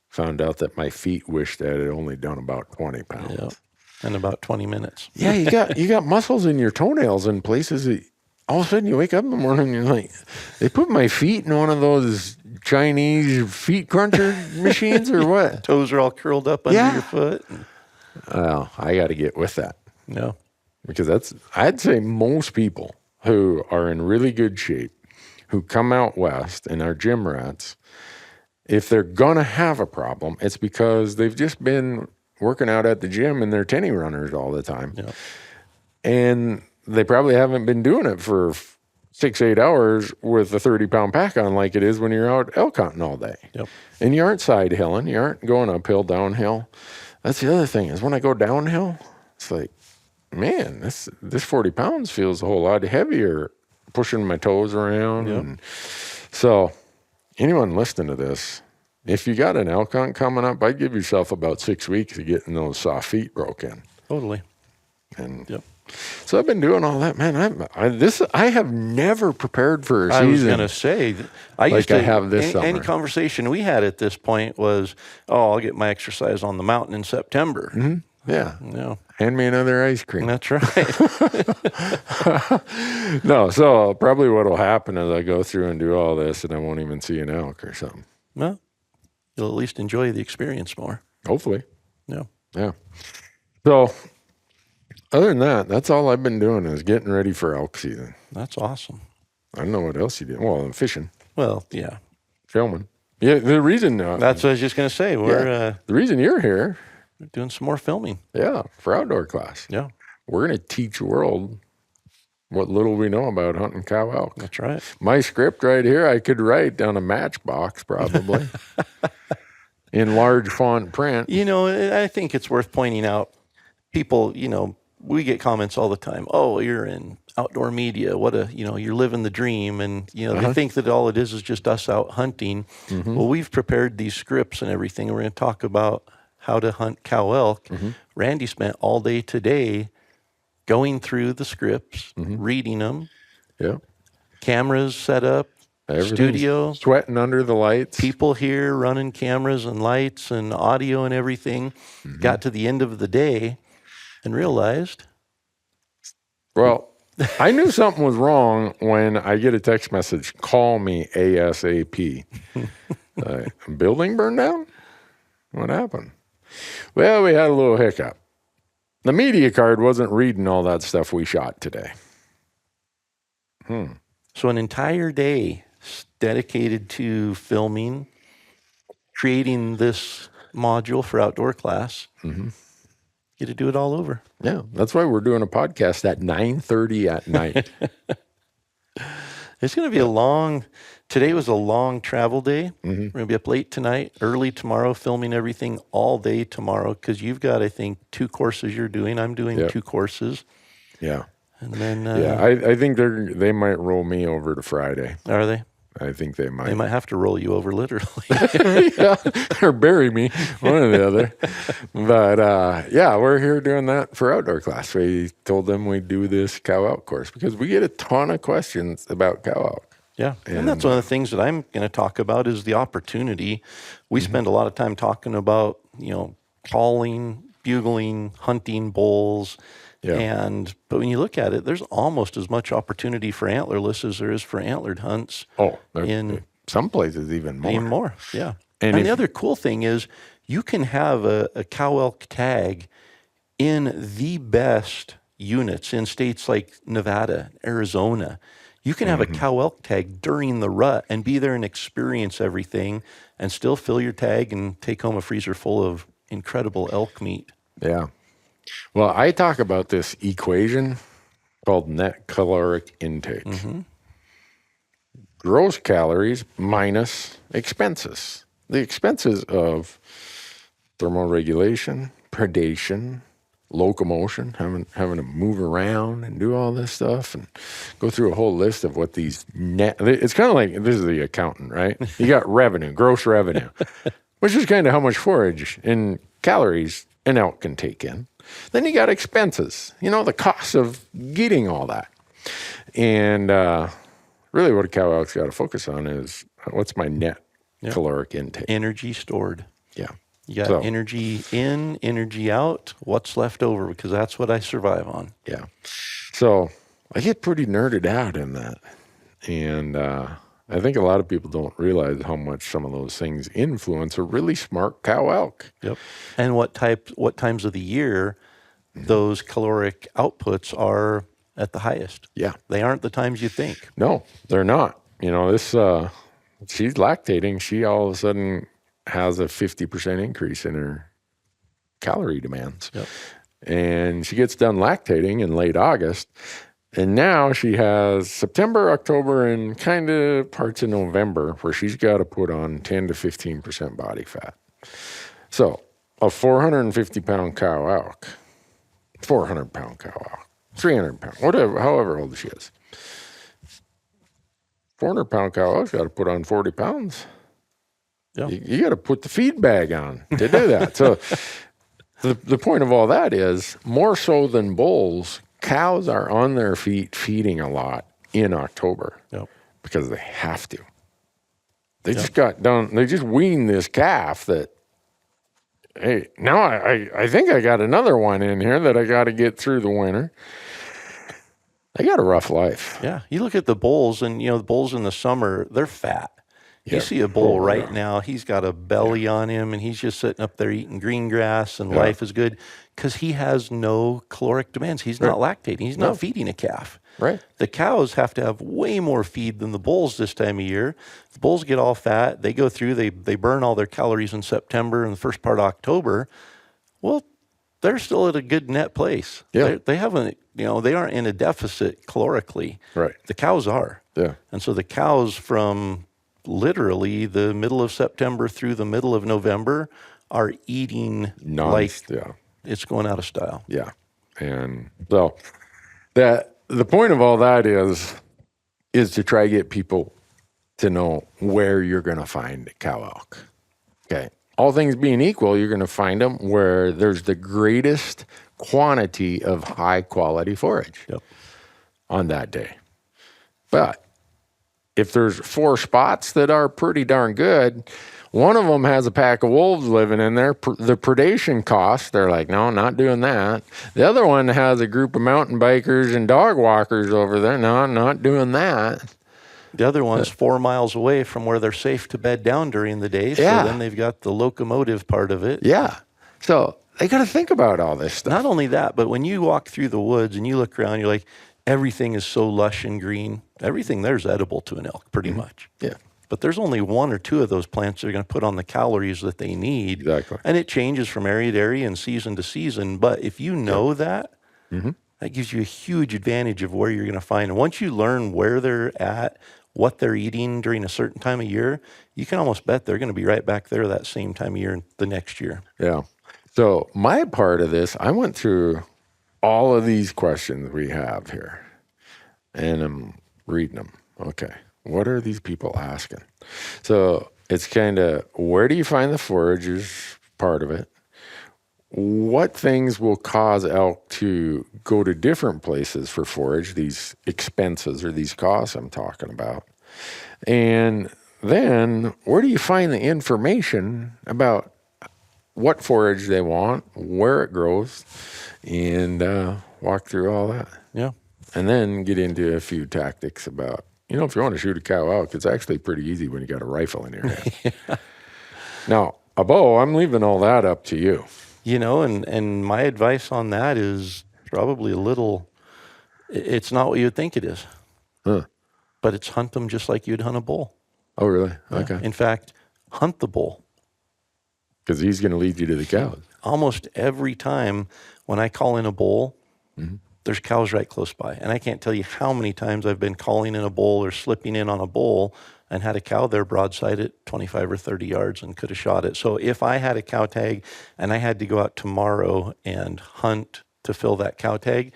Speaker 2: found out that my feet wished I had only done about 20 pounds.
Speaker 3: Yep. In about 20 minutes.
Speaker 2: Yeah, you got muscles in your toenails in places that all of a sudden you wake up in the morning and you're like, they put my feet in one of those Chinese feet cruncher machines or what?
Speaker 3: Toes are all curled up under your foot.
Speaker 2: Well, I got to get with that.
Speaker 3: No.
Speaker 2: Because I'd say most people who are in really good shape, who come out west and are gym rats, if they're going to have a problem, it's because they've just been working out at the gym in their tenny runners all the time.
Speaker 3: Yep.
Speaker 2: And they probably haven't been doing it for 6-8 hours with a 30-pound pack on like it is when you're out elk hunting all day.
Speaker 3: Yep.
Speaker 2: And you aren't side hilling. You aren't going uphill, downhill. That's the other thing is when I go downhill, it's like, man, this 40 pounds feels a whole lot heavier pushing my toes around.
Speaker 3: Yep.
Speaker 2: And so anyone listening to this, if you got an elk hunt coming up, I'd give yourself about 6 weeks of getting those soft feet broke in.
Speaker 3: Totally.
Speaker 2: And
Speaker 3: Yep.
Speaker 2: so I've been doing all that, man. I have never prepared for a season.
Speaker 3: I was going to say, I
Speaker 2: like
Speaker 3: used to
Speaker 2: I have this
Speaker 3: any
Speaker 2: summer.
Speaker 3: conversation we had at this point was, I'll get my exercise on the mountain in September.
Speaker 2: Mm-hmm. Yeah.
Speaker 3: No.
Speaker 2: Hand me another ice cream.
Speaker 3: That's right.
Speaker 2: No, so probably what will happen is I go through and do all this and I won't even see an elk or something.
Speaker 3: Well, you'll at least enjoy the experience more.
Speaker 2: Hopefully.
Speaker 3: Yeah.
Speaker 2: Yeah. So other than that, that's all I've been doing is getting ready for elk season.
Speaker 3: That's awesome.
Speaker 2: I don't know what else you do. Well, I'm fishing,
Speaker 3: Well, yeah.
Speaker 2: filming. Yeah, the reason
Speaker 3: That's what I was just going to say. We're
Speaker 2: the reason you're here,
Speaker 3: doing some more filming.
Speaker 2: yeah, for outdoor class.
Speaker 3: Yeah.
Speaker 2: We're going to teach the world what little we know about hunting cow elk.
Speaker 3: That's right.
Speaker 2: My script right here, I could write down a matchbox probably in large font print.
Speaker 3: You know, I think it's worth pointing out, people, you know, we get comments all the time. Oh, you're in outdoor media. You're living the dream. And, you know, they think that all it is just us out hunting.
Speaker 2: Mm-hmm.
Speaker 3: Well, we've prepared these scripts and everything. We're going to talk about how to hunt cow elk.
Speaker 2: Mm-hmm.
Speaker 3: Randy spent all day today going through the scripts, reading them,
Speaker 2: Yeah.
Speaker 3: cameras set up,
Speaker 2: Everything's
Speaker 3: studio,
Speaker 2: sweating under the lights.
Speaker 3: people here running cameras and lights and audio and everything. Got to the end of the day and realized,
Speaker 2: Well, I knew something was wrong when I get a text message, call me ASAP. Building burned down? What happened? Well, we had a little hiccup. The media card wasn't reading all that stuff we shot today.
Speaker 3: so an entire day dedicated to filming, creating this module for outdoor class. Get to do it all over.
Speaker 2: Yeah, that's why we're doing a podcast at 9:30 at night.
Speaker 3: It's going to be today was a long travel day. We're going to be up late tonight, early tomorrow, filming everything all day tomorrow, because you've got, I think, 2 courses you're doing. I'm doing 2 courses.
Speaker 2: Yeah.
Speaker 3: And then,
Speaker 2: I think they might roll me over to Friday.
Speaker 3: are they?
Speaker 2: I think they might.
Speaker 3: They might have to roll you over literally.
Speaker 2: Yeah, or bury me, one or the other. But yeah, we're here doing that for outdoor class. We told them we'd do this cow elk course because we get a ton of questions about cow elk.
Speaker 3: Yeah. And that's one of the things that I'm going to talk about is the opportunity. We spend a lot of time talking about, calling, bugling, hunting bulls.
Speaker 2: Yeah.
Speaker 3: But when you look at it, there's almost as much opportunity for antlerless as there is for antlered hunts.
Speaker 2: Oh,
Speaker 3: in
Speaker 2: some places even more.
Speaker 3: Even more, yeah.
Speaker 2: And
Speaker 3: the other cool thing is you can have a cow elk tag in the best units in states like Nevada, Arizona. You can have a cow elk tag during the rut and be there and experience everything and still fill your tag and take home a freezer full of incredible elk meat.
Speaker 2: Yeah. Well, I talk about this equation called net caloric intake. Gross calories minus expenses. The expenses of thermoregulation, predation, locomotion, having to move around and do all this stuff and go through a whole list of what these it's kind of like, this is the accountant, right? You got revenue, gross revenue, which is kind of how much forage and calories an elk can take in. Then you got expenses, the cost of getting all that. And really what a cow elk's got to focus on is what's my net caloric intake.
Speaker 3: Energy stored.
Speaker 2: Yeah.
Speaker 3: You got energy in, energy out, what's left over, because that's what I survive on.
Speaker 2: Yeah. So I get pretty nerded out in that. And I think a lot of people don't realize how much some of those things influence a really smart cow elk.
Speaker 3: Yep. And what times of the year those caloric outputs are at the highest.
Speaker 2: Yeah.
Speaker 3: They aren't the times you think.
Speaker 2: No, they're not. She's lactating. She all of a sudden has a 50% increase in her calorie demands.
Speaker 3: Yep.
Speaker 2: And she gets done lactating in late August. And now she has September, October, and kind of parts of November where she's got to put on 10 to 15% body fat. So a 450-pound cow elk, 400-pound cow elk, 300-pound, whatever, however old she is, 400-pound cow elk's got to put on 40 pounds.
Speaker 3: Yeah.
Speaker 2: You got to put the feed bag on to do that. So the point of all that is, more so than bulls, cows are on their feet feeding a lot in October because they have to. They just got done. They just weaned this calf that, hey, now I think I got another one in here that I got to get through the winter. They got a rough life.
Speaker 3: Yeah. You look at the bulls, and, the bulls in the summer, they're fat. You see a bull right now, he's got a belly on him, and he's just sitting up there eating green grass, and life is good because he has no caloric demands. He's not lactating. He's not feeding a calf.
Speaker 2: Right.
Speaker 3: The cows have to have way more feed than the bulls this time of year. The bulls get all fat. They go through, they burn all their calories in September and the first part of October. Well, they're still at a good net place.
Speaker 2: Yeah.
Speaker 3: They haven't, they aren't in a deficit calorically.
Speaker 2: Right.
Speaker 3: The cows are.
Speaker 2: Yeah.
Speaker 3: And so the cows from literally the middle of September through the middle of November are eating like it's going out of style.
Speaker 2: Yeah. And so the point of all that is to try to get people to know where you're going to find cow elk. Okay. All things being equal, you're going to find them where there's the greatest quantity of high quality forage on that day. But if there's 4 spots that are pretty darn good, one of them has a pack of wolves living in there. The predation costs, they're like, no, not doing that. The other one has a group of mountain bikers and dog walkers over there. No, not doing that.
Speaker 3: The other one's 4 miles away from where they're safe to bed down during the day. So then they've got the locomotive part of it.
Speaker 2: Yeah. So they got to think about all this stuff.
Speaker 3: Not only that, but when you walk through the woods and you look around, you're like, everything is so lush and green. Everything there's edible to an elk, pretty much.
Speaker 2: Yeah.
Speaker 3: But there's only 1 or 2 of those plants that are going to put on the calories that they need.
Speaker 2: Exactly.
Speaker 3: And it changes from area to area and season to season. But if you know that, that gives you a huge advantage of where you're going to find. And once you learn where they're at, what they're eating during a certain time of year, you can almost bet they're going to be right back there that same time of year the next year.
Speaker 2: Yeah. So my part of this, I went through all of these questions we have here, and I'm reading them. Okay. What are these people asking? So it's kind of, where do you find the foragers part of it? What things will cause elk to go to different places for forage, these expenses or these costs I'm talking about? And then where do you find the information about what forage they want, where it grows, and walk through all that?
Speaker 3: Yeah.
Speaker 2: And then get into a few tactics about, if you want to shoot a cow elk, it's actually pretty easy when you got a rifle in your hand. Now, a bow, I'm leaving all that up to you.
Speaker 3: And my advice on that is probably it's not what you would think it is.
Speaker 2: Huh.
Speaker 3: But it's hunt them just like you'd hunt a bull.
Speaker 2: Oh, really?
Speaker 3: Yeah.
Speaker 2: Okay.
Speaker 3: In fact, hunt the bull.
Speaker 2: Because he's going to lead you to the cows.
Speaker 3: Almost every time when I call in a bull, there's cows right close by. And I can't tell you how many times I've been calling in a bull or slipping in on a bull and had a cow there broadside at 25 or 30 yards and could have shot it. So if I had a cow tag and I had to go out tomorrow and hunt to fill that cow tag,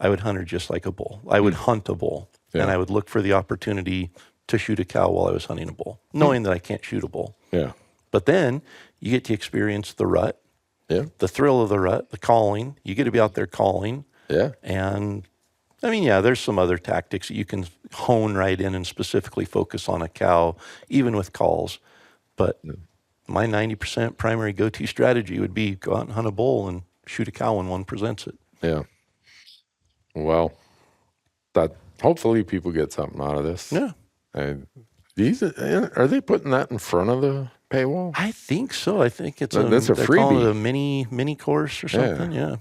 Speaker 3: I would hunt her just like a bull. I would hunt a bull, and I would look for the opportunity to shoot a cow while I was hunting a bull, knowing that I can't shoot a bull.
Speaker 2: Yeah.
Speaker 3: But then you get to experience the rut, the thrill of the rut, the calling. You get to be out there calling.
Speaker 2: Yeah.
Speaker 3: And there's some other tactics that you can hone right in and specifically focus on a cow, even with calls. But my 90% primary go-to strategy would be go out and hunt a bull and shoot a cow when one presents it.
Speaker 2: Yeah. Well, hopefully people get something out of this.
Speaker 3: Yeah.
Speaker 2: Are they putting that in front of the paywall?
Speaker 3: I think so. I think it's
Speaker 2: that's a freebie.
Speaker 3: A mini course or something. Yeah.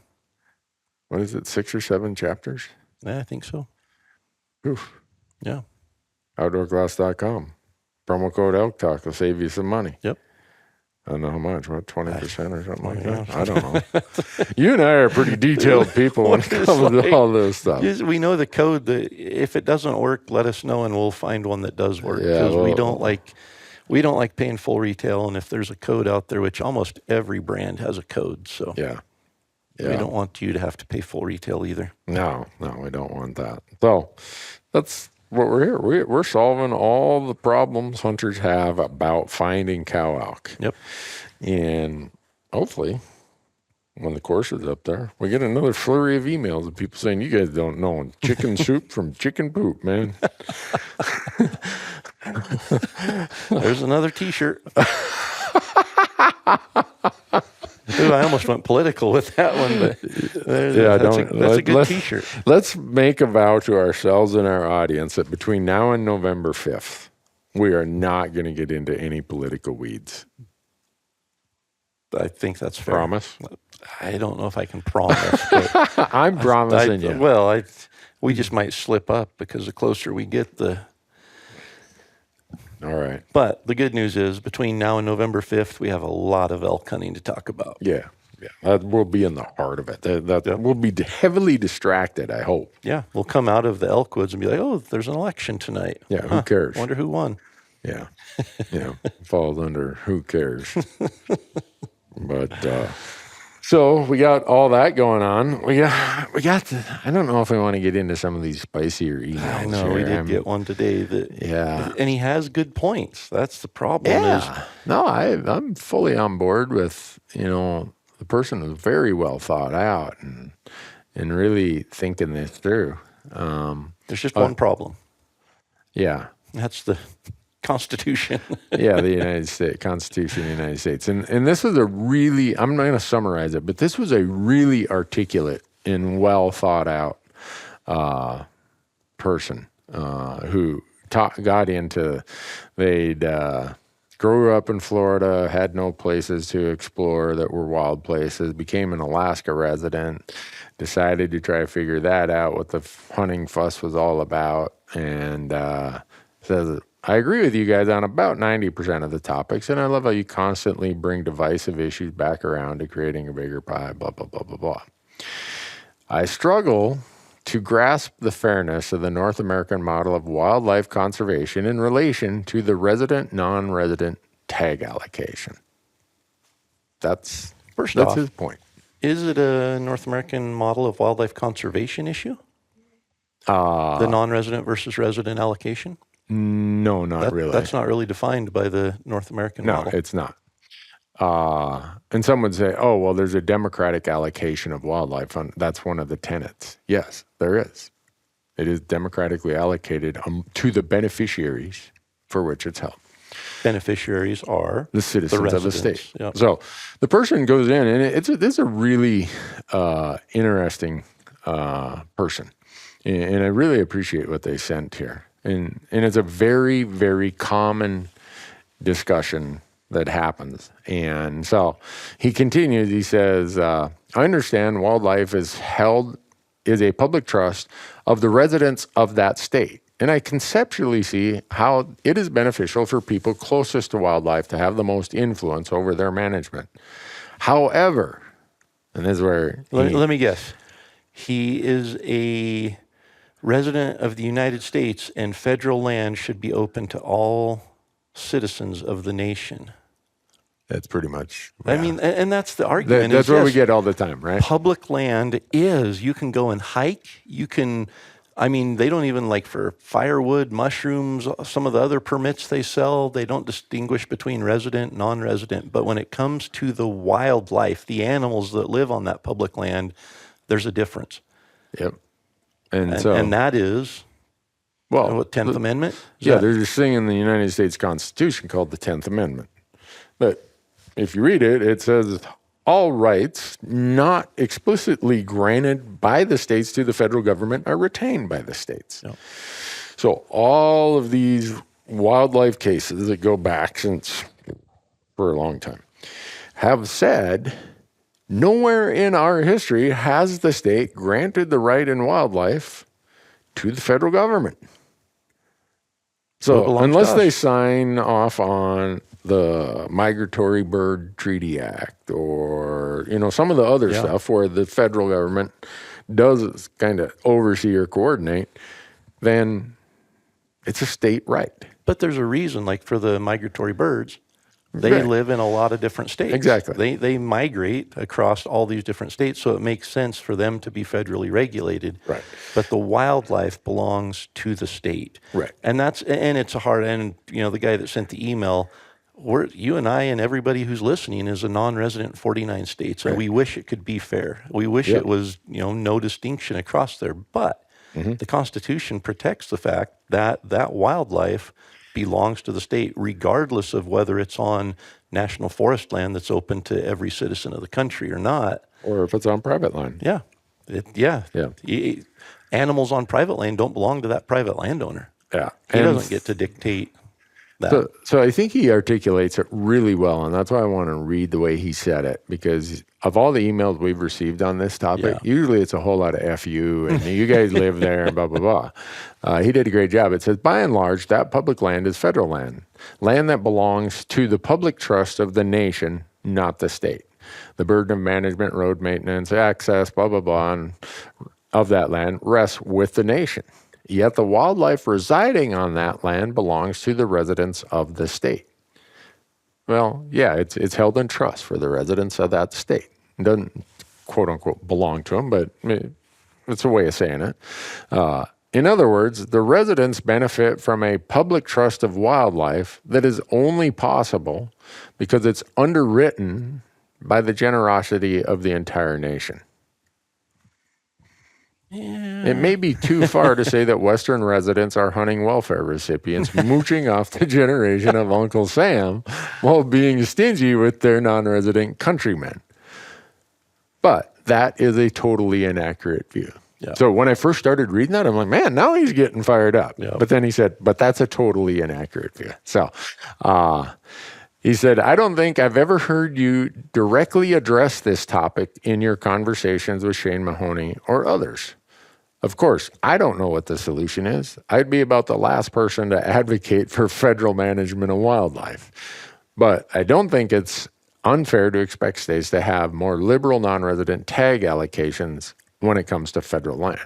Speaker 2: What is it, 6 or 7 chapters?
Speaker 3: Yeah, I think so.
Speaker 2: Oof.
Speaker 3: Yeah.
Speaker 2: Outdoorglass.com. Promo code Elk Talk will save you some money.
Speaker 3: Yep.
Speaker 2: I don't know how much, 20% or something like that? I don't know. You and I are pretty detailed people when it comes to all this stuff.
Speaker 3: We know the code. That if it doesn't work, let us know and we'll find one that does work. Because we don't like paying full retail. And if there's a code out there, which almost every brand has a code, so we don't want you to have to pay full retail either.
Speaker 2: No, we don't want that. So that's what we're here. We're solving all the problems hunters have about finding cow elk.
Speaker 3: Yep.
Speaker 2: And hopefully, when the course is up there, we get another flurry of emails of people saying, you guys don't know chicken soup from chicken poop, man.
Speaker 3: There's another T-shirt. Ooh, I almost went political with that one, but that's a good T-shirt.
Speaker 2: Let's make a vow to ourselves and our audience that between now and November 5th, we are not going to get into any political weeds.
Speaker 3: I think that's fair.
Speaker 2: Promise?
Speaker 3: I don't know if I can promise. But
Speaker 2: I'm promising you.
Speaker 3: Well, we just might slip up because the closer we get,
Speaker 2: All right.
Speaker 3: But the good news is between now and November 5th, we have a lot of elk hunting to talk about.
Speaker 2: Yeah. That we'll be in the heart of it. We'll be heavily distracted, I hope.
Speaker 3: Yeah. We'll come out of the elk woods and be like, oh, there's an election tonight.
Speaker 2: Yeah, who cares?
Speaker 3: Wonder who won.
Speaker 2: Yeah. Falls under who cares. But so we got all that going on. We got I don't know if I want to get into some of these spicier emails.
Speaker 3: I know, we did get one today and he has good points. That's the problem.
Speaker 2: Yeah. No, I'm fully on board with, the person is very well thought out and really thinking this through.
Speaker 3: There's just one problem.
Speaker 2: Yeah.
Speaker 3: That's the Constitution.
Speaker 2: Yeah, the United States, Constitution of the United States. And this was I'm not going to summarize it, but this was a really articulate and well thought out person who got into, they'd grew up in Florida, had no places to explore that were wild places, became an Alaska resident, decided to try to figure that out, what the hunting fuss was all about, and says, I agree with you guys on about 90% of the topics, and I love how you constantly bring divisive issues back around to creating a bigger pie, blah, blah, blah, blah, blah. I struggle to grasp the fairness of the North American model of wildlife conservation in relation to the resident, non-resident tag allocation. That's his point.
Speaker 3: Is it a North American model of wildlife conservation issue? The non-resident versus resident allocation?
Speaker 2: No, not really.
Speaker 3: That's not really defined by the North American model.
Speaker 2: No, it's not. And some would say, oh, well, there's a democratic allocation of wildlife. That's one of the tenets. Yes, there is. It is democratically allocated to the beneficiaries for which it's held.
Speaker 3: Beneficiaries are
Speaker 2: the citizens of the state.
Speaker 3: Yep.
Speaker 2: So the person goes in, and it's a really interesting person. And I really appreciate what they sent here. And it's a very, very common discussion that happens. And so he continues, he says, I understand wildlife is a public trust of the residents of that state. And I conceptually see how it is beneficial for people closest to wildlife to have the most influence over their management. However, and this is where...
Speaker 3: Let me guess. He is a resident of the United States, and federal land should be open to all citizens of the nation.
Speaker 2: That's pretty much...
Speaker 3: Yeah. I mean, and that's the argument.
Speaker 2: That's what we get all the time, right?
Speaker 3: Public land you can go and hike, they don't even for firewood, mushrooms, some of the other permits they sell, they don't distinguish between resident, non-resident. But when it comes to the wildlife, the animals that live on that public land, there's a difference.
Speaker 2: Yep.
Speaker 3: And that is, what, 10th Amendment?
Speaker 2: There's this thing in the United States Constitution called the 10th Amendment. But if you read it, it says all rights not explicitly granted by the states to the federal government are retained by the states.
Speaker 3: Yep.
Speaker 2: So all of these wildlife cases that go back for a long time have said... Nowhere in our history has the state granted the right in wildlife to the federal government. So unless they sign off on the Migratory Bird Treaty Act or, some of the other stuff where the federal government does kind of oversee or coordinate, then it's a state right.
Speaker 3: But there's a reason, for the migratory birds, They live in a lot of different states.
Speaker 2: Exactly.
Speaker 3: They migrate across all these different states, so it makes sense for them to be federally regulated.
Speaker 2: Right.
Speaker 3: But the wildlife belongs to the state.
Speaker 2: Right.
Speaker 3: And it's a hard, and the guy that sent the email, you and I and everybody who's listening is a non-resident in 49 states, and
Speaker 2: Right.
Speaker 3: we wish it could be fair. We wish it was, no distinction across there. But the Constitution protects the fact that that wildlife belongs to the state, regardless of whether it's on national forest land that's open to every citizen of the country or not.
Speaker 2: Or if it's on private land.
Speaker 3: Yeah. Animals on private land don't belong to that private landowner.
Speaker 2: Yeah.
Speaker 3: He doesn't get to dictate that.
Speaker 2: So I think he articulates it really well, and that's why I want to read the way he said it, because of all the emails we've received on this topic, usually it's a whole lot of F you, and you guys live there, and blah, blah, blah. He did a great job. It says, by and large, that public land is federal land that belongs to the public trust of the nation, not the state. The burden of management, road maintenance, access, blah, blah, blah, and of that land rests with the nation. Yet the wildlife residing on that land belongs to the residents of the state. Well, yeah, it's held in trust for the residents of that state. It doesn't, quote unquote, belong to them, but it's a way of saying it. In other words, the residents benefit from a public trust of wildlife that is only possible because it's underwritten by the generosity of the entire nation.
Speaker 3: Yeah.
Speaker 2: It may be too far to say that Western residents are hunting welfare recipients, mooching off the generation of Uncle Sam while being stingy with their non-resident countrymen. But that is a totally inaccurate view.
Speaker 3: Yeah.
Speaker 2: So when I first started reading that, I'm like, man, now he's getting fired up.
Speaker 3: Yeah.
Speaker 2: But then he said, but that's a totally inaccurate view. So he said, I don't think I've ever heard you directly address this topic in your conversations with Shane Mahoney or others. Of course, I don't know what the solution is. I'd be about the last person to advocate for federal management of wildlife. But I don't think it's unfair to expect states to have more liberal non-resident tag allocations when it comes to federal land.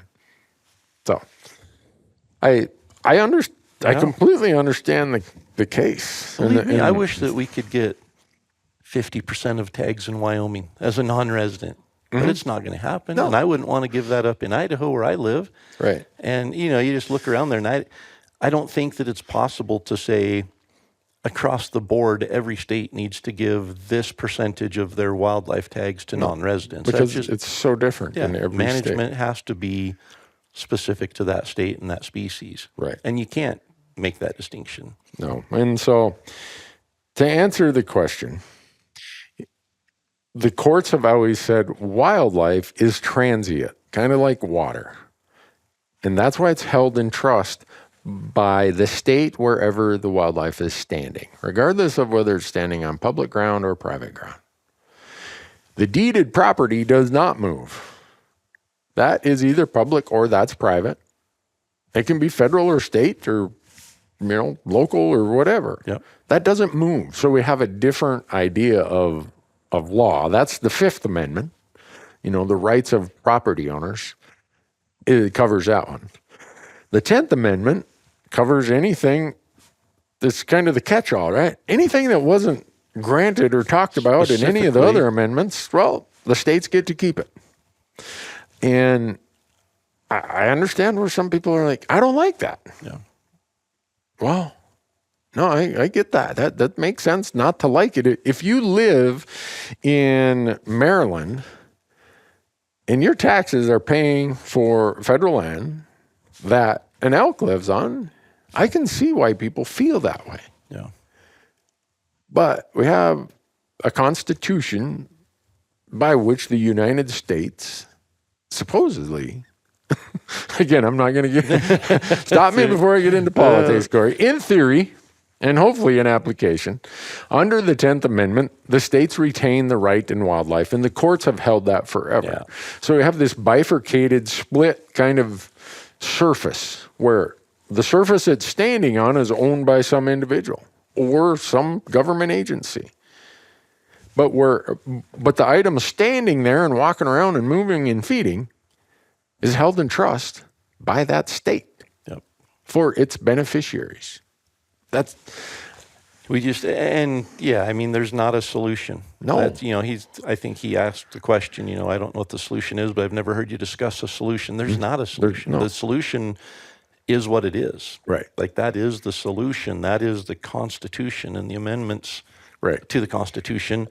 Speaker 2: So I completely understand the case.
Speaker 3: Believe me, I wish that we could get 50% of tags in Wyoming as a non-resident. But it's not going to happen.
Speaker 2: No.
Speaker 3: And I wouldn't want to give that up in Idaho where I live.
Speaker 2: Right.
Speaker 3: And, you just look around there, and I don't think that it's possible to say across the board every state needs to give this percentage of their wildlife tags to non-residents.
Speaker 2: Because it's so different in every
Speaker 3: management
Speaker 2: state.
Speaker 3: has to be specific to that state and that species.
Speaker 2: Right.
Speaker 3: And you can't make that distinction.
Speaker 2: No. And so to answer the question, the courts have always said wildlife is transient, kind of like water. And that's why it's held in trust by the state wherever the wildlife is standing, regardless of whether it's standing on public ground or private ground. The deeded property does not move. That is either public or that's private. It can be federal or state or local or whatever.
Speaker 3: Yep.
Speaker 2: That doesn't move. So we have a different idea of law. That's the Fifth Amendment, the rights of property owners. It covers that one. The 10th Amendment covers anything that's kind of the catch-all, right? Anything that wasn't granted or talked about in any of the other amendments, well, the states get to keep it. And I understand where some people are like, I don't like that.
Speaker 3: Yeah.
Speaker 2: Well, no, I get that. That makes sense not to like it. If you live in Maryland and your taxes are paying for federal land that an elk lives on, I can see why people feel that way.
Speaker 3: Yeah.
Speaker 2: But we have a constitution by which the United States supposedly, again, I'm not going to get, stop me before I get into politics, Corey. In theory, and hopefully in application, under the 10th Amendment, the states retain the right in wildlife, and the courts have held that forever.
Speaker 3: Yeah.
Speaker 2: So we have this bifurcated, split kind of surface where the surface it's standing on is owned by some individual or some government agency. But the item standing there and walking around and moving and feeding is held in trust by that state for its beneficiaries.
Speaker 3: I mean, there's not a solution.
Speaker 2: No.
Speaker 3: I think he asked the question, I don't know what the solution is, but I've never heard you discuss a solution. There's not a solution.
Speaker 2: No.
Speaker 3: The solution is what it is.
Speaker 2: Right.
Speaker 3: Like that is the solution. That is the Constitution and the amendments to the Constitution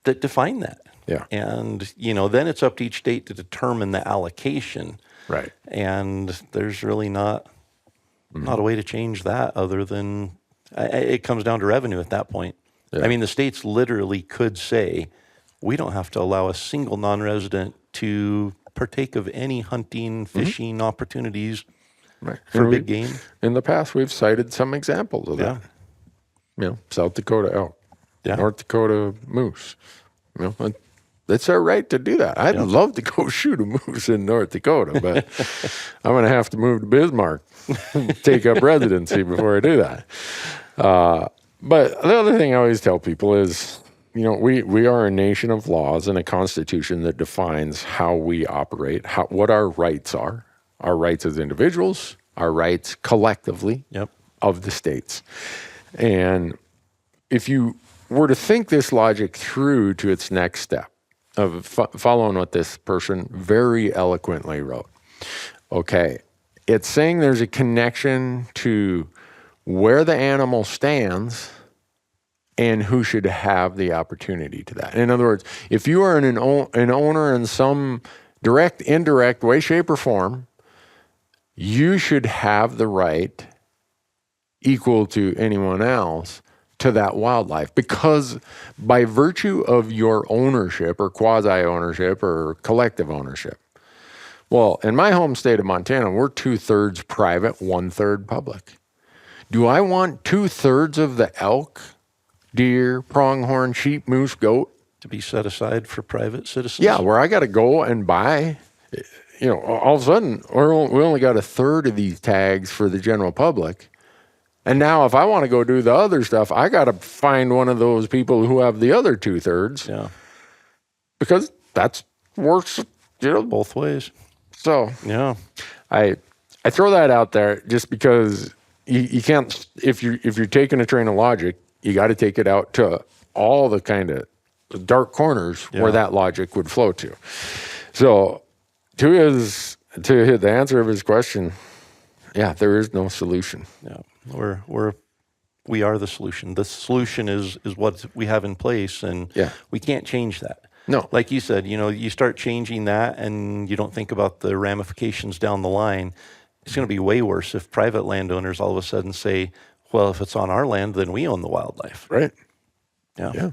Speaker 3: that define that.
Speaker 2: Yeah.
Speaker 3: And, then it's up to each state to determine the allocation.
Speaker 2: Right.
Speaker 3: And there's really not a way to change that other than it comes down to revenue at that point.
Speaker 2: Yeah.
Speaker 3: I mean, the states literally could say, we don't have to allow a single non-resident to partake of any hunting, fishing opportunities for big game.
Speaker 2: In the past, we've cited some examples of that. South Dakota elk, North Dakota moose. It's our right to do that. I'd love to go shoot a moose in North Dakota, but I'm going to have to move to Bismarck, take up residency before I do that. But the other thing I always tell people is, we are a nation of laws and a constitution that defines how we operate, what our rights are, our rights as individuals, our rights collectively of the states. And if you were to think this logic through to its next step of following what this person very eloquently wrote, okay, it's saying there's a connection to where the animal stands and who should have the opportunity to that. In other words, if you are an owner in some direct, indirect way, shape, or form, you should have the right equal to anyone else to that wildlife, because by virtue of your ownership or quasi-ownership or collective ownership. Well, in my home state of Montana, we're 2/3 private, 1/3 public. Do I want 2/3 of the elk, deer, pronghorn, sheep, moose, goat
Speaker 3: to be set aside for private citizens?
Speaker 2: Yeah, where I got to go and buy, all of a sudden, we only got 1/3 of these tags for the general public. And now if I want to go do the other stuff, I got to find one of those people who have the other 2/3.
Speaker 3: Yeah.
Speaker 2: Because that works,
Speaker 3: both ways.
Speaker 2: So
Speaker 3: yeah,
Speaker 2: I throw that out there just because you can't, if you're taking a train of logic, you got to take it out to all the kind of dark corners where that logic would flow to. So to the answer of his question, there is no solution.
Speaker 3: Yeah. We are the solution. The solution is what we have in place, and we can't change that.
Speaker 2: No.
Speaker 3: Like you said, you start changing that and you don't think about the ramifications down the line. It's going to be way worse if private landowners all of a sudden say, well, if it's on our land, then we own the wildlife.
Speaker 2: Right.
Speaker 3: Yeah.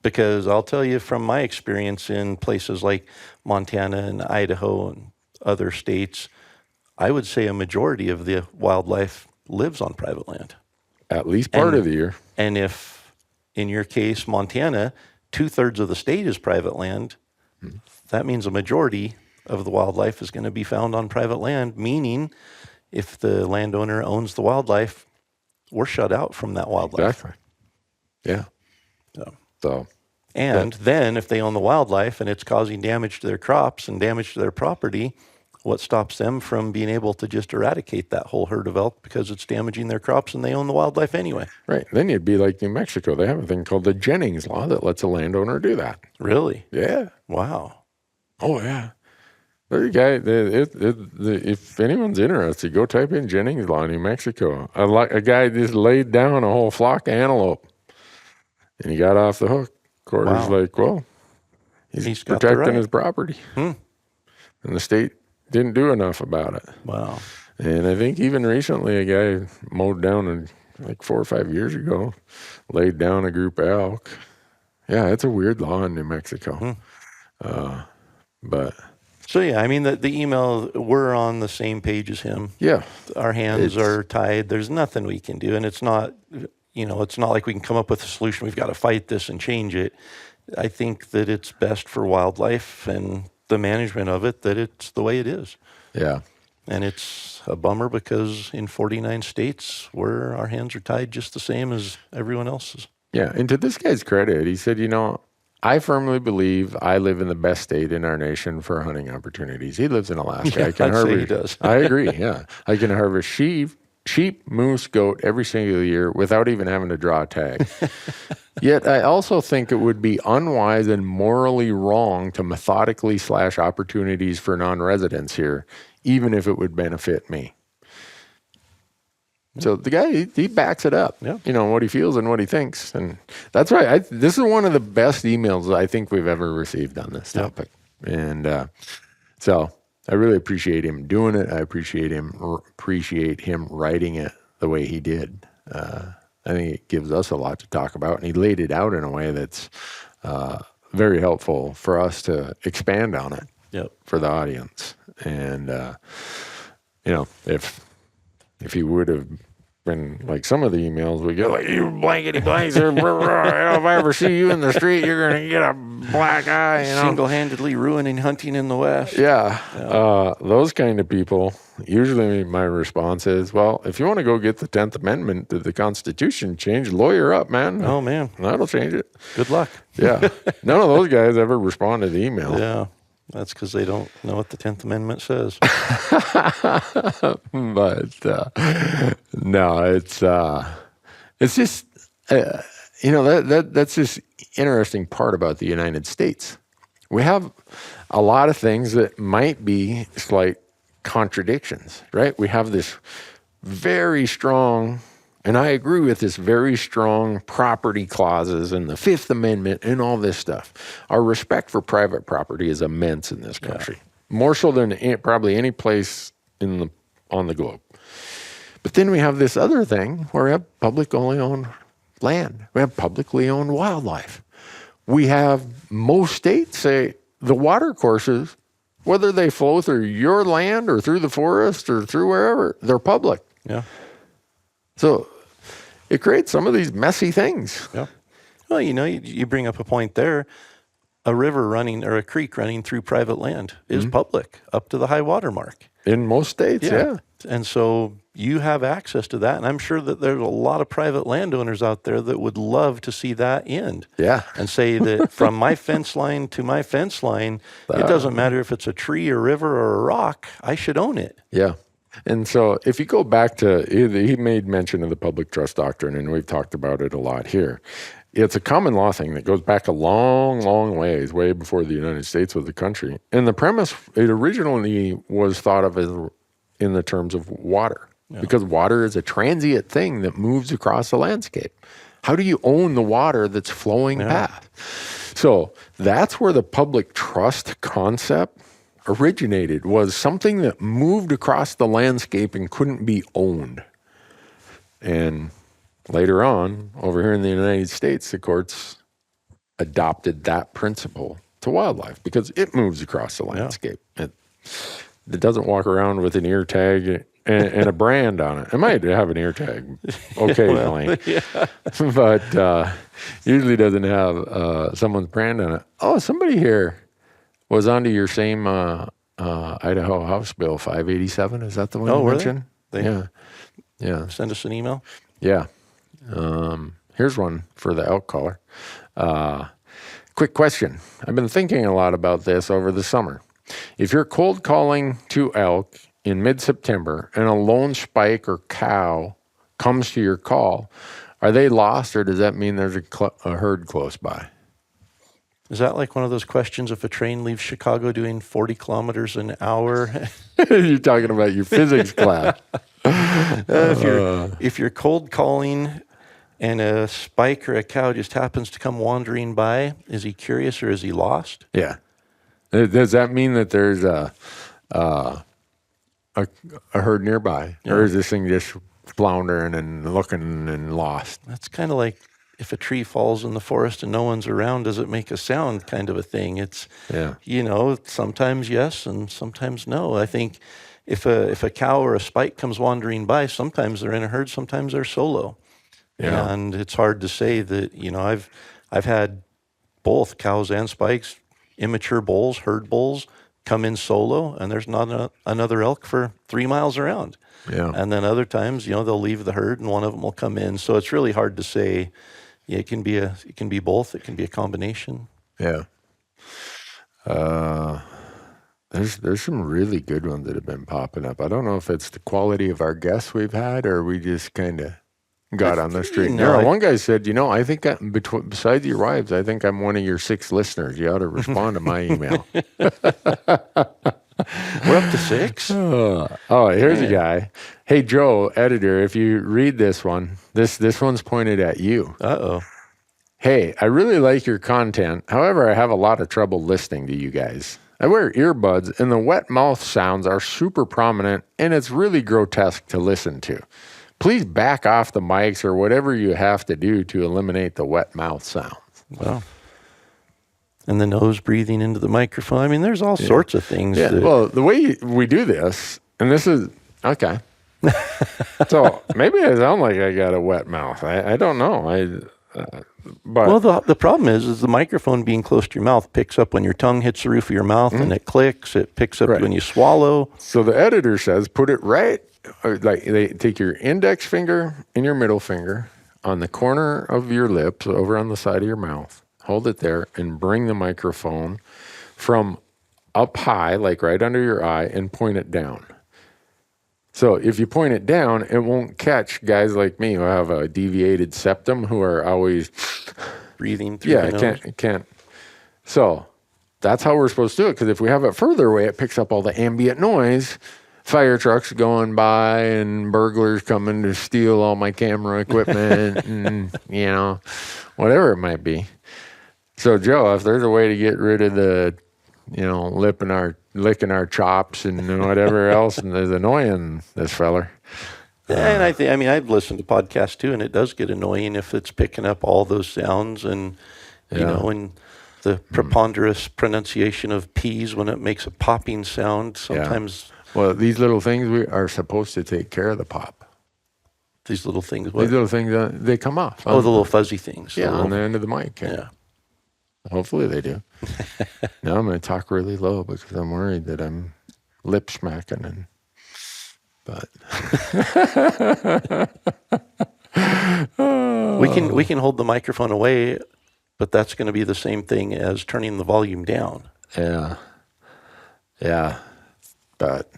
Speaker 3: Because I'll tell you from my experience in places like Montana and Idaho and other states, I would say a majority of the wildlife lives on private land.
Speaker 2: At least part of the year.
Speaker 3: And if, in your case, Montana, 2/3 of the state is private land, that means a majority of the wildlife is going to be found on private land, meaning if the landowner owns the wildlife, we're shut out from that wildlife.
Speaker 2: Exactly. Yeah. So.
Speaker 3: Then if they own the wildlife and it's causing damage to their crops and damage to their property, what stops them from being able to just eradicate that whole herd of elk because it's damaging their crops and they own the wildlife anyway?
Speaker 2: Right. Then you'd be like New Mexico. They have a thing called the Jennings Law that lets a landowner do that.
Speaker 3: Really?
Speaker 2: Yeah.
Speaker 3: Wow.
Speaker 2: Oh, yeah. There's a guy, if anyone's interested, go type in Jennings Law, New Mexico. A guy just laid down a whole flock of antelope and he got off the hook. Court was like, well, he's protecting his property. And the state didn't do enough about it.
Speaker 3: Wow.
Speaker 2: And I think even recently a guy mowed down, like 4 or 5 years ago, laid down a group of elk. Yeah, it's a weird law in New Mexico. But...
Speaker 3: So, I mean, the email, we're on the same page as him.
Speaker 2: Yeah.
Speaker 3: Our hands are tied. There's nothing we can do. And it's not, it's not like we can come up with a solution. We've got to fight this and change it. I think that it's best for wildlife and the management of it that it's the way it is.
Speaker 2: Yeah. And
Speaker 3: it's a bummer because in 49 states, our hands are tied just the same as everyone else's.
Speaker 2: Yeah. And to this guy's credit, he said, I firmly believe I live in the best state in our nation for hunting opportunities. He lives in Alaska.
Speaker 3: Yeah, I'd say he does.
Speaker 2: I agree, yeah. I can harvest sheep, sheep, moose, goat every single year without even having to draw a tag. Yet I also think it would be unwise and morally wrong to methodically slash opportunities for non-residents here, even if it would benefit me. So the guy, he backs it up, what he feels and what he thinks. And that's right. This is one of the best emails I think we've ever received on this topic. And so I really appreciate him doing it. I appreciate him writing it the way he did. I think it gives us a lot to talk about. And he laid it out in a way that's very helpful for us to expand on it for the audience. And, if he would have been like some of the emails we get, like, you blankety blanks, if I ever see you in the street, you're going to get a black eye.
Speaker 3: Single-handedly ruining hunting in the West.
Speaker 2: Those kind of people, usually my response is, well, if you want to go get the 10th Amendment to the Constitution changed, lawyer up, man.
Speaker 3: Oh, man.
Speaker 2: That'll change it.
Speaker 3: Good luck.
Speaker 2: None of those guys ever respond to the email.
Speaker 3: Yeah. That's because they don't know what the 10th Amendment says.
Speaker 2: But no, it's just that's this interesting part about the United States. We have a lot of things that might be slight contradictions, right? We have this very strong, and I agree with this, very strong property clauses and the Fifth Amendment and all this stuff. Our respect for private property is immense in this country, more so than probably any place on the globe. But then we have this other thing where we have publicly owned land. We have publicly owned wildlife. We have most states say the water courses, whether they flow through your land or through the forest or through wherever, they're public.
Speaker 3: Yeah.
Speaker 2: So it creates some of these messy things.
Speaker 3: Yeah. Well, you bring up a point there. A river running or a creek running through private land is public up to the high water mark.
Speaker 2: In most states, yeah.
Speaker 3: And so you have access to that. And I'm sure that there's a lot of private landowners out there that would love to see that end.
Speaker 2: Yeah.
Speaker 3: And say that from my fence line to my fence line, it doesn't matter if it's a tree, a river, or a rock, I should own it.
Speaker 2: Yeah. And so if you go back to, he made mention of the public trust doctrine, and we've talked about it a lot here. It's a common law thing that goes back a long, long ways, way before the United States was a country. And the premise, it originally was thought of as in the terms of water, because water is a transient thing that moves across the landscape. How do you own the water that's flowing past? So that's where the public trust concept originated, was something that moved across the landscape and couldn't be owned. And later on, over here in the United States, the courts adopted that principle to wildlife because it moves across the landscape. It doesn't walk around with an ear tag and a brand on it. It might have an ear tag occasionally, but usually doesn't have someone's brand on it. Oh, somebody here was onto your same Idaho House Bill 587. Is that the one you mentioned? Yeah.
Speaker 3: Send us an email.
Speaker 2: Yeah. Here's one for the elk caller. Quick question. I've been thinking a lot about this over the summer. If you're cold calling to elk in mid-September and a lone spike or cow comes to your call, are they lost, or does that mean there's a herd close by?
Speaker 3: Is that like one of those questions if a train leaves Chicago doing 40 kilometers an hour?
Speaker 2: You're talking about your physics class.
Speaker 3: If you're cold calling and a spike or a cow just happens to come wandering by, is he curious or is he lost?
Speaker 2: Yeah. Does that mean that there's a herd nearby? Or is this thing just floundering and looking and lost?
Speaker 3: That's kind of like if a tree falls in the forest and no one's around, does it make a sound kind of a thing? It's, sometimes yes and sometimes no. I think if a cow or a spike comes wandering by, sometimes they're in a herd, sometimes they're solo. Yeah. And it's hard to say that, I've had both cows and spikes, immature bulls, herd bulls, come in solo, and there's not another elk for 3 miles around.
Speaker 2: Yeah.
Speaker 3: And then other times, they'll leave the herd and one of them will come in. So it's really hard to say. Yeah, it can be both. It can be a combination.
Speaker 2: Yeah. there's some really good ones that have been popping up. I don't know if it's the quality of our guests we've had, or we just kind of got on the straight and narrow. One guy said, I think besides your wives, I think I'm one of your 6 listeners. You ought to respond to my email.
Speaker 3: We're up to 6.
Speaker 2: Here's a guy. Hey, Joe, editor, if you read this one, this one's pointed at you.
Speaker 3: Uh-oh.
Speaker 2: Hey, I really like your content. However, I have a lot of trouble listening to you guys. I wear earbuds, and the wet mouth sounds are super prominent, and it's really grotesque to listen to. Please back off the mics or whatever you have to do to eliminate the wet mouth sounds.
Speaker 3: Well, and the nose breathing into the microphone. I mean, there's all sorts of things.
Speaker 2: Yeah. Well, the way we do this, and this is, okay. So maybe I sound like I got a wet mouth. I don't know. But
Speaker 3: the problem is the microphone being close to your mouth picks up when your tongue hits the roof of your mouth, and it clicks. It picks up when you swallow.
Speaker 2: So the editor says, put it right, like they take your index finger and your middle finger on the corner of your lips over on the side of your mouth. Hold it there and bring the microphone from up high, like right under your eye, and point it down. So if you point it down, it won't catch guys like me who have a deviated septum, who are always
Speaker 3: breathing through the nose.
Speaker 2: Can't. So that's how we're supposed to do it, because if we have it further away, it picks up all the ambient noise, fire trucks going by and burglars coming to steal all my camera equipment and, whatever it might be. So, Joe, if there's a way to get rid of the, licking our chops and whatever else and is annoying this feller.
Speaker 3: And I've listened to podcasts too, and it does get annoying if it's picking up all those sounds and, and the preponderous pronunciation of P's when it makes a popping sound sometimes.
Speaker 2: Yeah. Well, these little things, we are supposed to take care of the pop.
Speaker 3: These little things,
Speaker 2: what? These little things, they come off.
Speaker 3: Oh, the little fuzzy things.
Speaker 2: Yeah, on the end of the mic.
Speaker 3: Yeah.
Speaker 2: Hopefully they do. Now I'm going to talk really low because I'm worried that I'm lip smacking but
Speaker 3: we can hold the microphone away, but that's going to be the same thing as turning the volume down.
Speaker 2: Yeah. But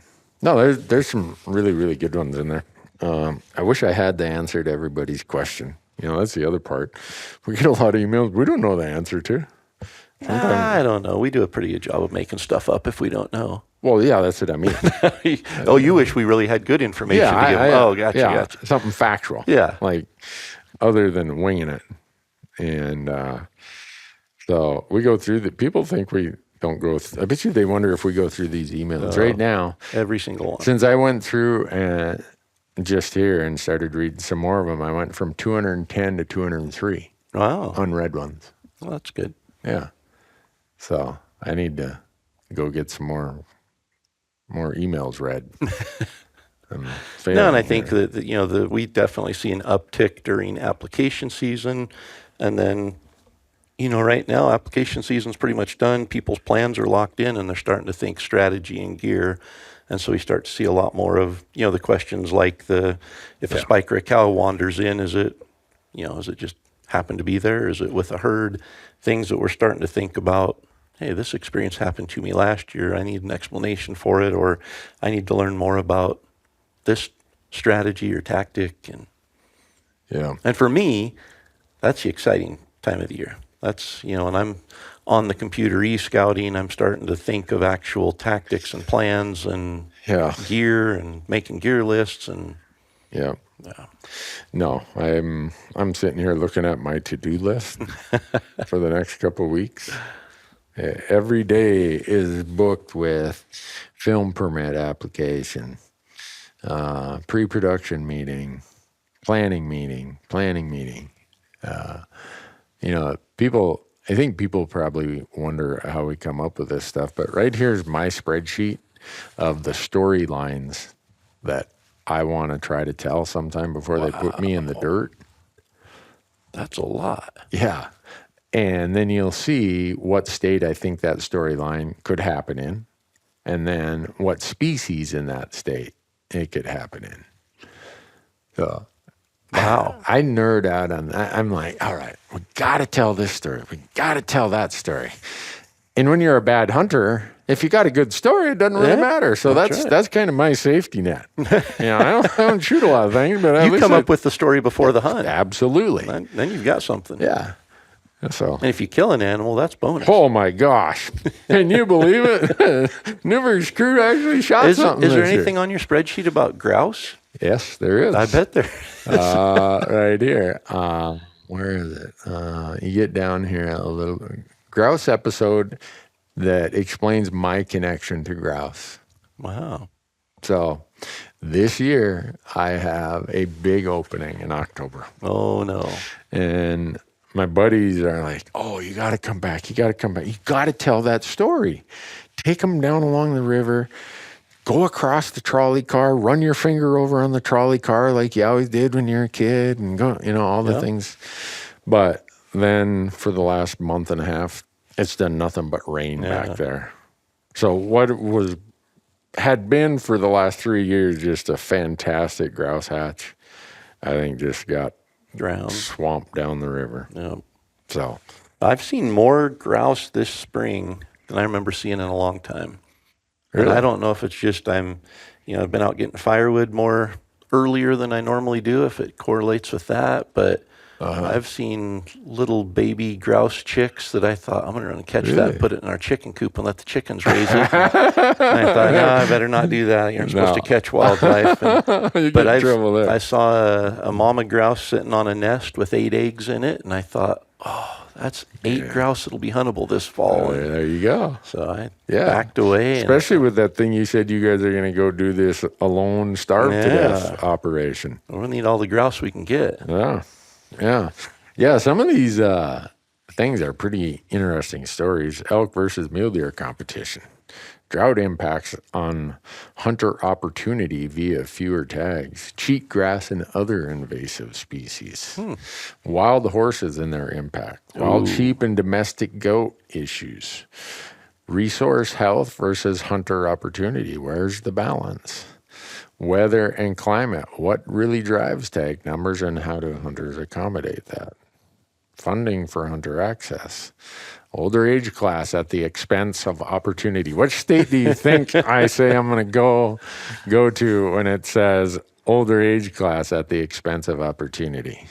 Speaker 2: no, there's some really, really good ones in there. I wish I had the answer to everybody's question. That's the other part. We get a lot of emails we don't know the answer to.
Speaker 3: I don't know. We do a pretty good job of making stuff up if we don't know.
Speaker 2: Well, yeah, that's what I mean.
Speaker 3: Oh, you wish we really had good information to give. Gotcha.
Speaker 2: Something factual.
Speaker 3: Yeah.
Speaker 2: Like, other than winging it. And so we go through people think we don't go I bet you they wonder if we go through these emails right now.
Speaker 3: Every single one.
Speaker 2: Since I went through just here and started reading some more of them, I went from 210 to 203.
Speaker 3: Wow.
Speaker 2: Unread ones.
Speaker 3: Well, that's good.
Speaker 2: Yeah. So I need to go get some more emails read.
Speaker 3: No, and I think that we definitely see an uptick during application season, and then right now application season's pretty much done. People's plans are locked in, and they're starting to think strategy and gear, and so we start to see a lot more of the questions like if a spike or a cow wanders in, is it just happen to be there? Is it with a herd? Things that we're starting to think about. Hey, this experience happened to me last year. I need an explanation for it, or I need to learn more about this strategy or tactic. And for me, that's the exciting time of the year. That's, when I'm on the computer e-scouting, I'm starting to think of actual tactics and plans and gear and making gear lists and
Speaker 2: No, I'm sitting here looking at my to-do list for the next couple of weeks. Every day is booked with film permit application, pre-production meeting, planning meeting. I think people probably wonder how we come up with this stuff, but right here's my spreadsheet of the storylines that I want to try to tell sometime before they put me in the dirt.
Speaker 3: That's a lot.
Speaker 2: Yeah. And then you'll see what state I think that storyline could happen in, and then what species in that state it could happen in. So,
Speaker 3: wow.
Speaker 2: I nerd out on that. I'm like, all right, we got to tell this story. We got to tell that story. And when you're a bad hunter, if you got a good story, it doesn't really matter. So that's kind of my safety net. I don't shoot a lot of things, but
Speaker 3: you come up with the story before the hunt.
Speaker 2: Absolutely.
Speaker 3: Then you've got something.
Speaker 2: Yeah. So,
Speaker 3: and if you kill an animal, that's bonus.
Speaker 2: Oh my gosh! Can you believe it? Newberg's crew actually shot something.
Speaker 3: Is there anything on your spreadsheet about grouse?
Speaker 2: Yes, there is.
Speaker 3: I bet there is.
Speaker 2: Right here. Where is it? You get down here a little grouse episode that explains my connection to grouse.
Speaker 3: Wow.
Speaker 2: So this year I have a big opening in October.
Speaker 3: Oh no.
Speaker 2: And my buddies are like, oh, you got to come back. You got to come back. You got to tell that story. Take them down along the river, go across the trolley car, run your finger over on the trolley car like you always did when you were a kid, and go, all the things. But then for the last month and a half, it's done nothing but rain back there. So what had been for the last 3 years just a fantastic grouse hatch, I think just got
Speaker 3: drowned,
Speaker 2: swamped down the river.
Speaker 3: Yeah.
Speaker 2: So
Speaker 3: I've seen more grouse this spring than I remember seeing in a long time.
Speaker 2: Really?
Speaker 3: And I don't know if it's just I've been out getting firewood more earlier than I normally do, if it correlates with that. But I've seen little baby grouse chicks that I thought, I'm going to run and catch that and put it in our chicken coop and let the chickens raise it. And I thought, no, I better not do that. You're supposed to catch wildlife. But I saw a mama grouse sitting on a nest with 8 eggs in it. And I thought, oh, that's 8 grouse that'll be huntable this fall.
Speaker 2: There you go.
Speaker 3: So I backed away.
Speaker 2: Especially with that thing you said you guys are going to go do this alone starve to death operation.
Speaker 3: We'll need all the grouse we can get.
Speaker 2: Yeah. Some of these things are pretty interesting stories. Elk versus mule deer competition. Drought impacts on hunter opportunity via fewer tags. Cheatgrass and other invasive species. Wild horses and their impact. Wild sheep and domestic goat issues. Resource health versus hunter opportunity. Where's the balance? Weather and climate. What really drives tag numbers and how do hunters accommodate that? Funding for hunter access. Older age class at the expense of opportunity. Which state do you think I say I'm going to go to when it says older age class at the expense of opportunity?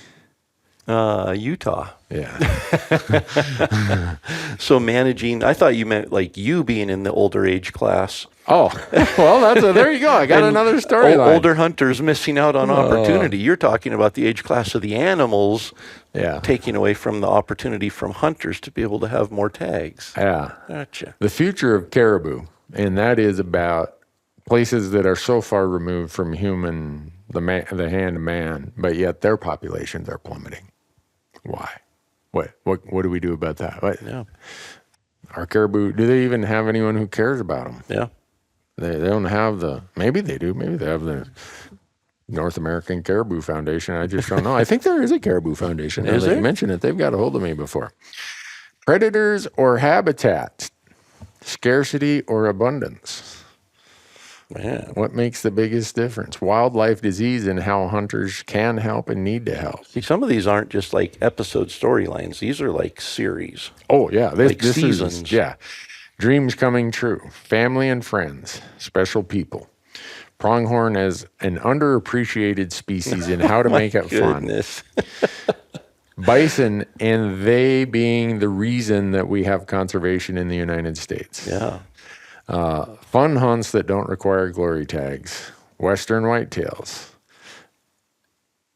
Speaker 3: Utah.
Speaker 2: Yeah.
Speaker 3: So managing, I thought you meant like you being in the older age class.
Speaker 2: Oh, well, there you go. I got another storyline.
Speaker 3: Older hunters missing out on opportunity. You're talking about the age class of the animals taking away from the opportunity from hunters to be able to have more tags.
Speaker 2: Yeah.
Speaker 3: Gotcha.
Speaker 2: The future of caribou, and that is about places that are so far removed from human, the hand of man, but yet their populations are plummeting. Why? What do we do about that? Our caribou, do they even have anyone who cares about them?
Speaker 3: Yeah.
Speaker 2: They don't have maybe they do. Maybe they have the North American Caribou Foundation. I just don't know. I think there is a Caribou Foundation. As you mentioned it, they've got a hold of me before. Predators or habitat? Scarcity or abundance?
Speaker 3: Man.
Speaker 2: What makes the biggest difference? Wildlife disease and how hunters can help and need to help.
Speaker 3: See, some of these aren't just like episode storylines. These are like series.
Speaker 2: Oh, yeah. This
Speaker 3: seasons.
Speaker 2: Dreams coming true. Family and friends. Special people. Pronghorn as an underappreciated species and how to make it fun. Bison and they being the reason that we have conservation in the United States.
Speaker 3: Yeah.
Speaker 2: Fun hunts that don't require glory tags. Western whitetails.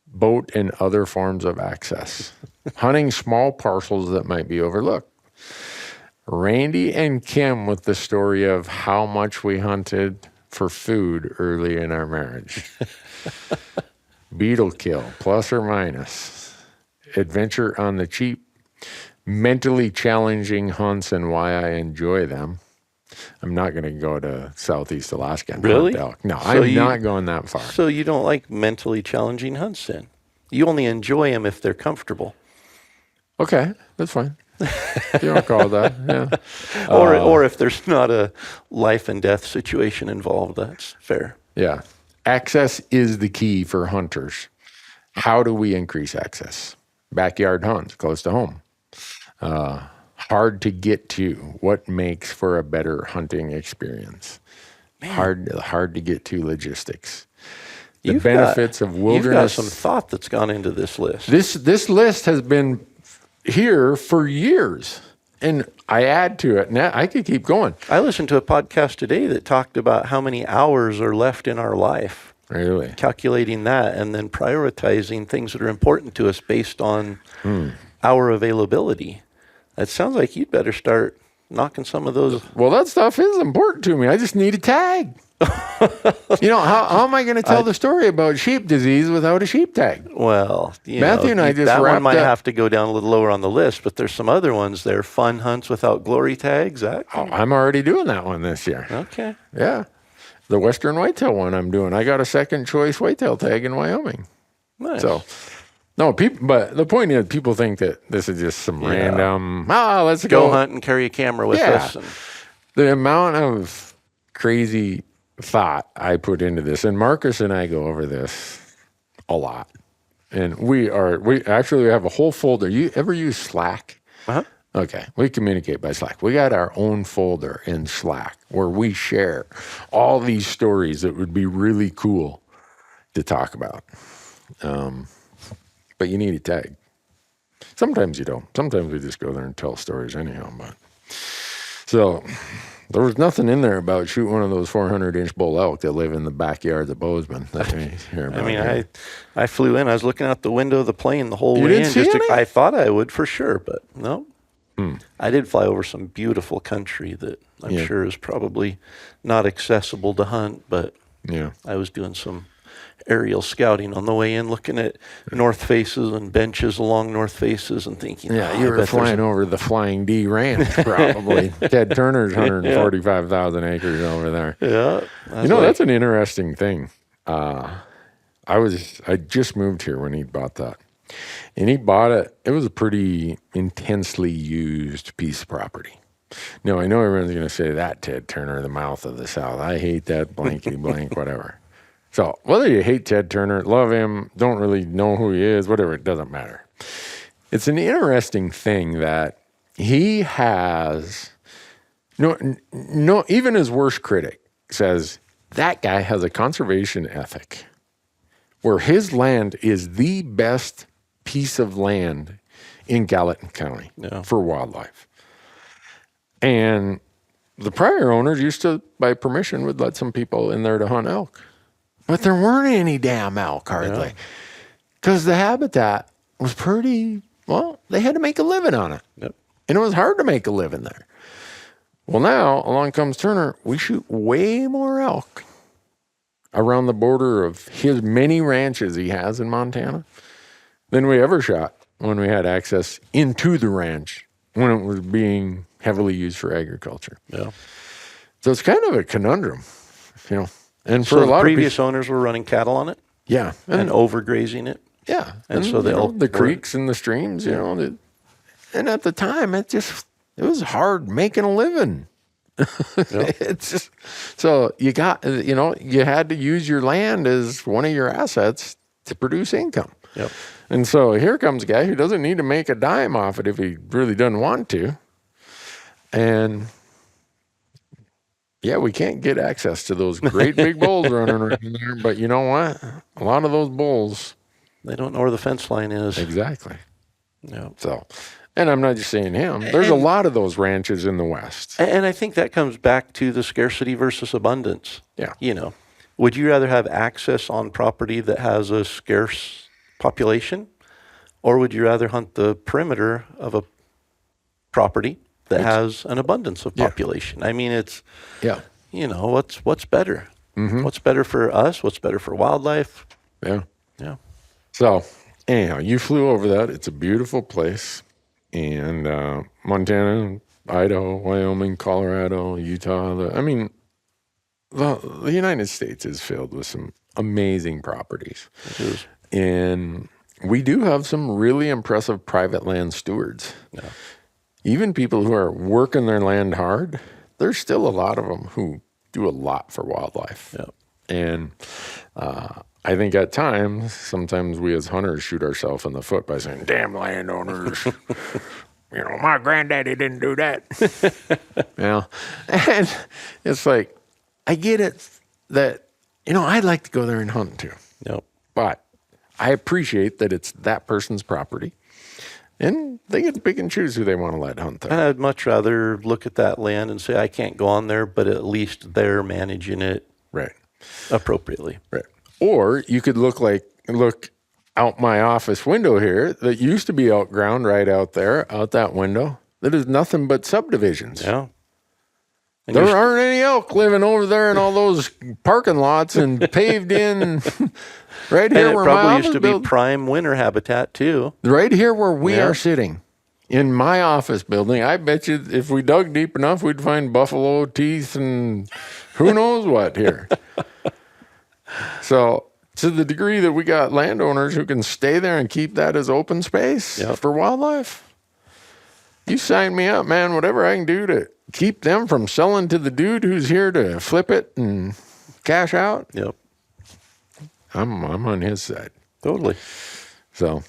Speaker 2: Boat and other forms of access. Hunting small parcels that might be overlooked. Randy and Kim with the story of how much we hunted for food early in our marriage. Beetle kill, plus or minus. Adventure on the cheap. Mentally challenging hunts and why I enjoy them. I'm not going to go to Southeast Alaska and hunt elk. No, I'm not going that far.
Speaker 3: So you don't like mentally challenging hunts then? You only enjoy them if they're comfortable.
Speaker 2: Okay, that's fine. You don't call it that, yeah.
Speaker 3: Or if there's not a life and death situation involved, that's fair.
Speaker 2: Yeah. Access is the key for hunters. How do we increase access? Backyard hunts, close to home. hard to get to. What makes for a better hunting experience? Man. Hard to get to logistics. The benefits of wilderness.
Speaker 3: You've got some thought that's gone into this list.
Speaker 2: This list has been here for years, and I add to it. Now I could keep going.
Speaker 3: I listened to a podcast today that talked about how many hours are left in our life.
Speaker 2: Really?
Speaker 3: Calculating that and then prioritizing things that are important to us based on our availability. It sounds like you'd better start knocking some of those.
Speaker 2: Well, that stuff is important to me. I just need a tag. How am I going to tell the story about sheep disease without a sheep tag?
Speaker 3: Well,
Speaker 2: Matthew and I just
Speaker 3: that
Speaker 2: wrapped
Speaker 3: one might
Speaker 2: up.
Speaker 3: have to go down a little lower on the list, but there's some other ones there. Fun hunts without glory tags.
Speaker 2: I'm already doing that one this year.
Speaker 3: Okay.
Speaker 2: Yeah. The Western whitetail one I'm doing. I got a second choice whitetail tag in Wyoming.
Speaker 3: Nice.
Speaker 2: So, no, but the point is, people think that this is just some random, let's
Speaker 3: go hunt and carry a camera with us. And
Speaker 2: the amount of crazy thought I put into this, and Marcus and I go over this a lot. And we actually have a whole folder. You ever use Slack?
Speaker 3: Uh-huh.
Speaker 2: Okay, we communicate by Slack. We got our own folder in Slack where we share all these stories that would be really cool to talk about. But you need a tag. Sometimes you don't. Sometimes we just go there and tell stories anyhow. But so there was nothing in there about shoot one of those 400-inch bull elk that live in the backyards of Bozeman. That we hear about.
Speaker 3: I mean, I flew in. I was looking out the window of the plane the whole
Speaker 2: You
Speaker 3: way
Speaker 2: didn't
Speaker 3: in.
Speaker 2: see any?
Speaker 3: I thought I would for sure, but no. I did fly over some beautiful country that I'm sure is probably not accessible to hunt, but I was doing some aerial scouting on the way in, looking at north faces and benches along north faces and thinking,
Speaker 2: you were flying over the Flying D Ranch, probably. Ted Turner's 145,000 acres over there.
Speaker 3: Yeah.
Speaker 2: That's an interesting thing. I just moved here when he bought that. And he bought it. It was a pretty intensely used piece of property. Now, I know everyone's going to say that, Ted Turner, the mouth of the South. I hate that blankety blank, whatever. So whether you hate Ted Turner, love him, don't really know who he is, whatever, it doesn't matter. It's an interesting thing that he has, no, even his worst critic says that guy has a conservation ethic where his land is the best piece of land in Gallatin County for wildlife. And the prior owners used to, by permission, would let some people in there to hunt elk. But there weren't any damn elk, hardly. Because the habitat was pretty, they had to make a living on it.
Speaker 3: Yep.
Speaker 2: And it was hard to make a living there. Well, now, along comes Turner. We shoot way more elk around the border of his many ranches he has in Montana than we ever shot when we had access into the ranch when it was being heavily used for agriculture.
Speaker 3: Yeah.
Speaker 2: So it's kind of a conundrum, And for
Speaker 3: So
Speaker 2: a lot
Speaker 3: the previous
Speaker 2: of people,
Speaker 3: owners were running cattle on it?
Speaker 2: Yeah.
Speaker 3: And overgrazing it?
Speaker 2: Yeah.
Speaker 3: And so
Speaker 2: the creeks and the streams, and at the time, it was hard making a living. It's just, so you had to use your land as one of your assets to produce income.
Speaker 3: Yep.
Speaker 2: And so here comes a guy who doesn't need to make a dime off it if he really doesn't want to. And we can't get access to those great big bulls running around there. But you know what? A lot of those bulls,
Speaker 3: they don't know where the fence line is.
Speaker 2: Exactly.
Speaker 3: Yeah.
Speaker 2: So, and I'm not just saying him. There's a lot of those ranches in the West.
Speaker 3: And I think that comes back to the scarcity versus abundance.
Speaker 2: Yeah.
Speaker 3: Would you rather have access on property that has a scarce population, or would you rather hunt the perimeter of a property that has an abundance of population? I mean, it's, what's better? Mm-hmm. What's better for us? What's better for wildlife?
Speaker 2: Yeah.
Speaker 3: Yeah.
Speaker 2: So, anyhow, you flew over that. It's a beautiful place. And Montana, Idaho, Wyoming, Colorado, Utah. The United States is filled with some amazing properties.
Speaker 3: It is.
Speaker 2: And we do have some really impressive private land stewards.
Speaker 3: Yeah.
Speaker 2: Even people who are working their land hard, there's still a lot of them who do a lot for wildlife.
Speaker 3: Yeah.
Speaker 2: And I think at times, sometimes we as hunters shoot ourselves in the foot by saying, damn landowners. my granddaddy didn't do that. And it's like, I get it that, I'd like to go there and hunt too.
Speaker 3: Yep.
Speaker 2: But I appreciate that it's that person's property. And they get to pick and choose who they want to let hunt there.
Speaker 3: And I'd much rather look at that land and say, I can't go on there, but at least they're managing it
Speaker 2: Right.
Speaker 3: appropriately.
Speaker 2: Right. Or you could look out my office window here that used to be outground right out there, out that window. That is nothing but subdivisions.
Speaker 3: Yeah. And
Speaker 2: There aren't any elk living over there in all those parking lots and paved in right here
Speaker 3: and it
Speaker 2: where
Speaker 3: probably
Speaker 2: my
Speaker 3: used to be prime winter habitat too.
Speaker 2: Right here where we are sitting in my office building. I bet you if we dug deep enough, we'd find buffalo teeth and who knows what here. So to the degree that we got landowners who can stay there and keep that as open space for wildlife, you sign me up, man. Whatever I can do to keep them from selling to the dude who's here to flip it and cash out.
Speaker 3: Yep.
Speaker 2: I'm on his side.
Speaker 3: Totally.
Speaker 2: So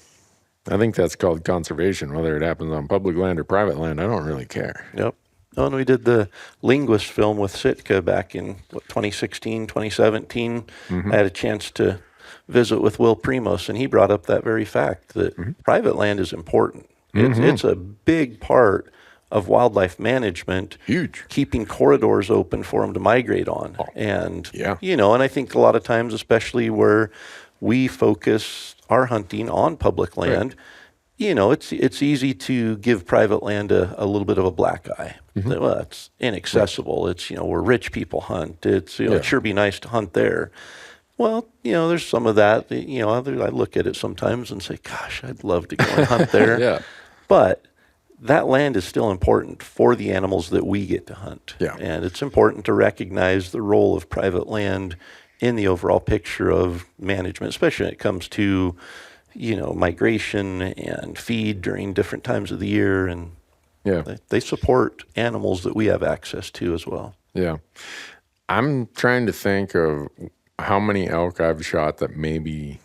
Speaker 2: I think that's called conservation, whether it happens on public land or private land. I don't really care.
Speaker 3: Yep. Oh, and we did the linguist film with Sitka back in 2016, 2017. I had a chance to visit with Will Primos, and he brought up that very fact that private land is important. It's a big part of wildlife management.
Speaker 2: Huge.
Speaker 3: Keeping corridors open for them to migrate on. And,
Speaker 2: Yeah.
Speaker 3: and I think a lot of times, especially where we focus our hunting on public land, it's easy to give private land a little bit of a black eye. Well, it's inaccessible. It's, where rich people hunt. It's, it'd sure be nice to hunt there. Well, there's some of that. I look at it sometimes and say, gosh, I'd love to go and hunt there. But that land is still important for the animals that we get to hunt.
Speaker 2: Yeah.
Speaker 3: And it's important to recognize the role of private land in the overall picture of management, especially when it comes to, migration and feed during different times of the year. And they support animals that we have access to as well.
Speaker 2: Yeah. I'm trying to think of how many elk I've shot that maybe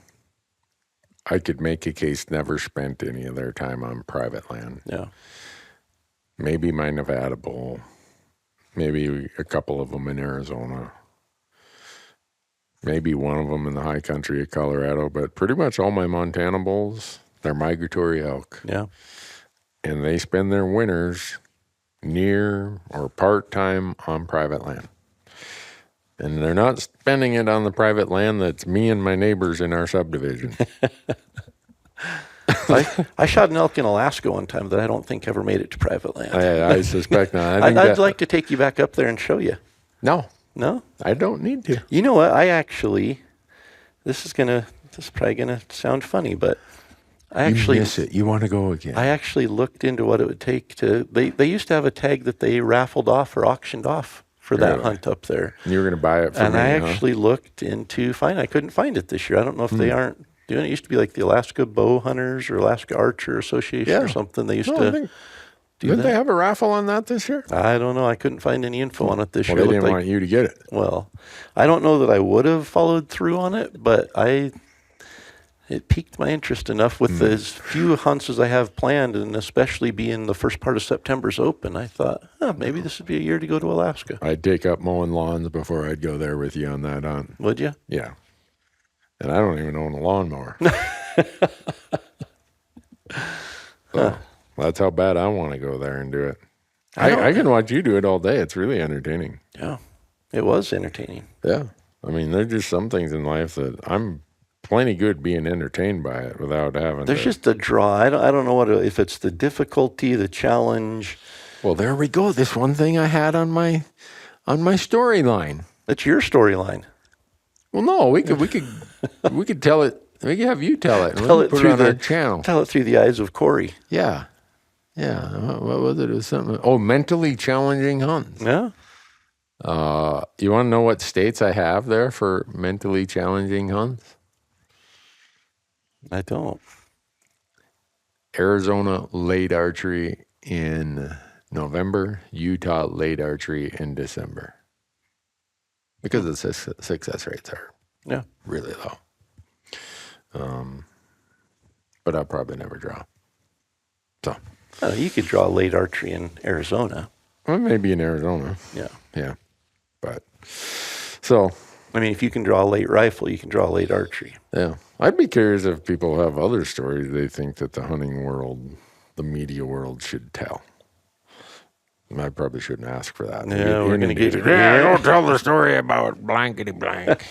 Speaker 2: I could make a case never spent any of their time on private land.
Speaker 3: Yeah.
Speaker 2: Maybe my Nevada bull, maybe a couple of them in Arizona, maybe one of them in the high country of Colorado, but pretty much all my Montana bulls, they're migratory elk.
Speaker 3: Yeah.
Speaker 2: And they spend their winters near or part-time on private land. And they're not spending it on the private land that's me and my neighbors in our subdivision.
Speaker 3: I shot an elk in Alaska one time that I don't think ever made it to private land.
Speaker 2: I suspect not.
Speaker 3: I'd like to take you back up there and show you.
Speaker 2: No,
Speaker 3: No?
Speaker 2: I don't need to.
Speaker 3: You know what? This is probably gonna sound funny, but
Speaker 2: You miss it. You want to go again.
Speaker 3: I actually looked into what it would take to. They used to have a tag that they raffled off or auctioned off for that hunt up there.
Speaker 2: You were going to buy it for
Speaker 3: and
Speaker 2: me,
Speaker 3: I actually looked into I couldn't find it this year. I don't know if they aren't doing it. It used to be like the Alaska Bow Hunters or Alaska Archer Association or something. They used to.
Speaker 2: Didn't they have a raffle on that this year?
Speaker 3: I don't know. I couldn't find any info on it this year.
Speaker 2: They didn't want you to get it.
Speaker 3: Well, I don't know that I would have followed through on it, but it piqued my interest enough with as few hunts as I have planned, and especially being the first part of September's open. I thought, maybe this would be a year to go to Alaska.
Speaker 2: I'd take up mowing lawns before I'd go there with you on that hunt.
Speaker 3: Would you?
Speaker 2: Yeah. And I don't even own a lawnmower. So that's how bad I want to go there and do it. I can watch you do it all day. It's really entertaining.
Speaker 3: Yeah, it was entertaining.
Speaker 2: Yeah. I mean, there's just some things in life that I'm plenty good being entertained by it without having
Speaker 3: There's just a draw. I don't know if it's the difficulty, the challenge.
Speaker 2: Well, there we go. This one thing I had on my storyline.
Speaker 3: That's your storyline.
Speaker 2: Well, no, we could tell it. We could have you tell it.
Speaker 3: Tell it
Speaker 2: put
Speaker 3: through
Speaker 2: it on our channel.
Speaker 3: Tell it through the eyes of Corey.
Speaker 2: Yeah. Yeah. What was it? It was something. Oh, mentally challenging hunts.
Speaker 3: Yeah.
Speaker 2: You want to know what states I have there for mentally challenging hunts?
Speaker 3: I don't.
Speaker 2: Arizona late archery in November, Utah late archery in December. Because the success rates are really low. But I'll probably never draw. So
Speaker 3: You could draw late archery in Arizona.
Speaker 2: Well, maybe in Arizona.
Speaker 3: Yeah.
Speaker 2: Yeah. But so.
Speaker 3: I mean, if you can draw a late rifle, you can draw late archery.
Speaker 2: Yeah. I'd be curious if people have other stories they think that the hunting world, the media world should tell. I probably shouldn't ask for that.
Speaker 3: Yeah, we're going to get...
Speaker 2: Don't tell the story about blankety blank.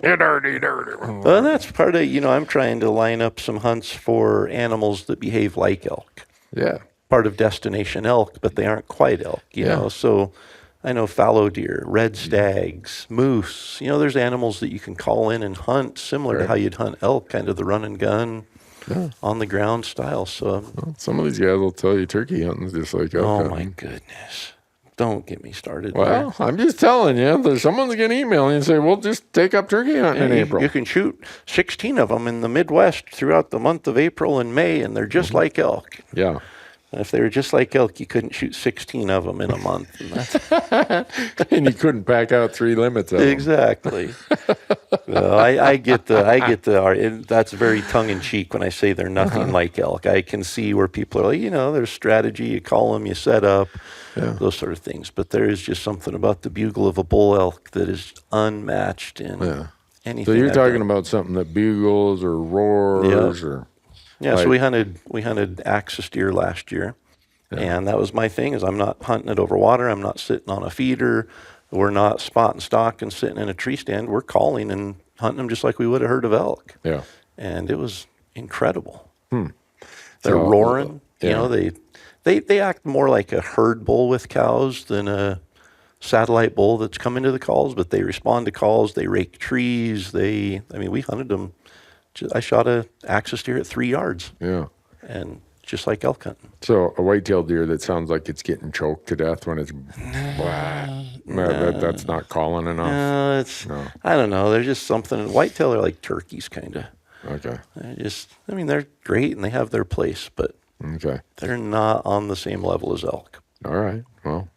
Speaker 2: Dirty.
Speaker 3: Well, that's part of, I'm trying to line up some hunts for animals that behave like elk.
Speaker 2: Yeah.
Speaker 3: Part of destination elk, but they aren't quite elk, you know. So I know fallow deer, red stags, moose. There's animals that you can call in and hunt similar to how you'd hunt elk, kind of the run and gun, on the ground style. So
Speaker 2: some of these guys will tell you turkey hunting's just like elk hunting.
Speaker 3: Oh my goodness. Don't get me started.
Speaker 2: Well, I'm just telling you, someone's going to email you and say, well, just take up turkey hunting in April.
Speaker 3: You can shoot 16 of them in the Midwest throughout the month of April and May, and they're just like elk.
Speaker 2: Yeah.
Speaker 3: And if they were just like elk, you couldn't shoot 16 of them in a month.
Speaker 2: And you couldn't pack out 3 limits of them.
Speaker 3: Exactly. Well, I get the, that's very tongue-in-cheek when I say they're nothing like elk. I can see where people are like, there's strategy, you call them, you set up, those sort of things. But there is just something about the bugle of a bull elk that is unmatched in anything.
Speaker 2: So you're talking about something that bugles or roars or...
Speaker 3: Yeah, so we hunted axis deer last year, and that was my thing, is I'm not hunting it over water, I'm not sitting on a feeder, we're not spot and stock and sitting in a tree stand, we're calling and hunting them just like we would have heard of elk.
Speaker 2: Yeah.
Speaker 3: And it was incredible. They're roaring, they act more like a herd bull with cows than a satellite bull that's coming to the calls, but they respond to calls, they rake trees, we hunted them. I shot a axis deer at 3 yards. Yeah. And just like elk hunting.
Speaker 2: So a white-tailed deer that sounds like it's getting choked to death when it's that's not calling enough.
Speaker 3: No, I don't know. There's just something. Whitetail are like turkeys, kind of.
Speaker 2: Okay.
Speaker 3: They're great and they have their place, but they're not on the same level as elk.
Speaker 2: All right. Well.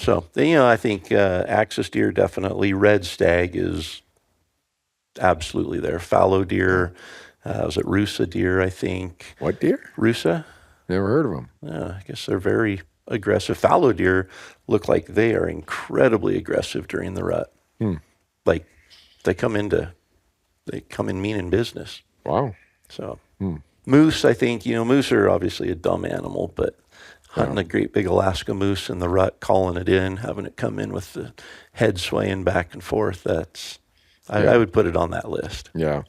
Speaker 3: So, I think axis deer definitely. Red stag is absolutely there. Fallow deer, was it Rusa deer, I think.
Speaker 2: What deer?
Speaker 3: Rusa.
Speaker 2: Never heard of them.
Speaker 3: Yeah, I guess they're very aggressive. Fallow deer look like they are incredibly aggressive during the rut. Like they come in meaning business.
Speaker 2: Wow.
Speaker 3: So moose, I think, moose are obviously a dumb animal, but hunting a great big Alaska moose in the rut, calling it in, having it come in with the head swaying back and forth, that's... I would put it on that list.
Speaker 2: Yeah.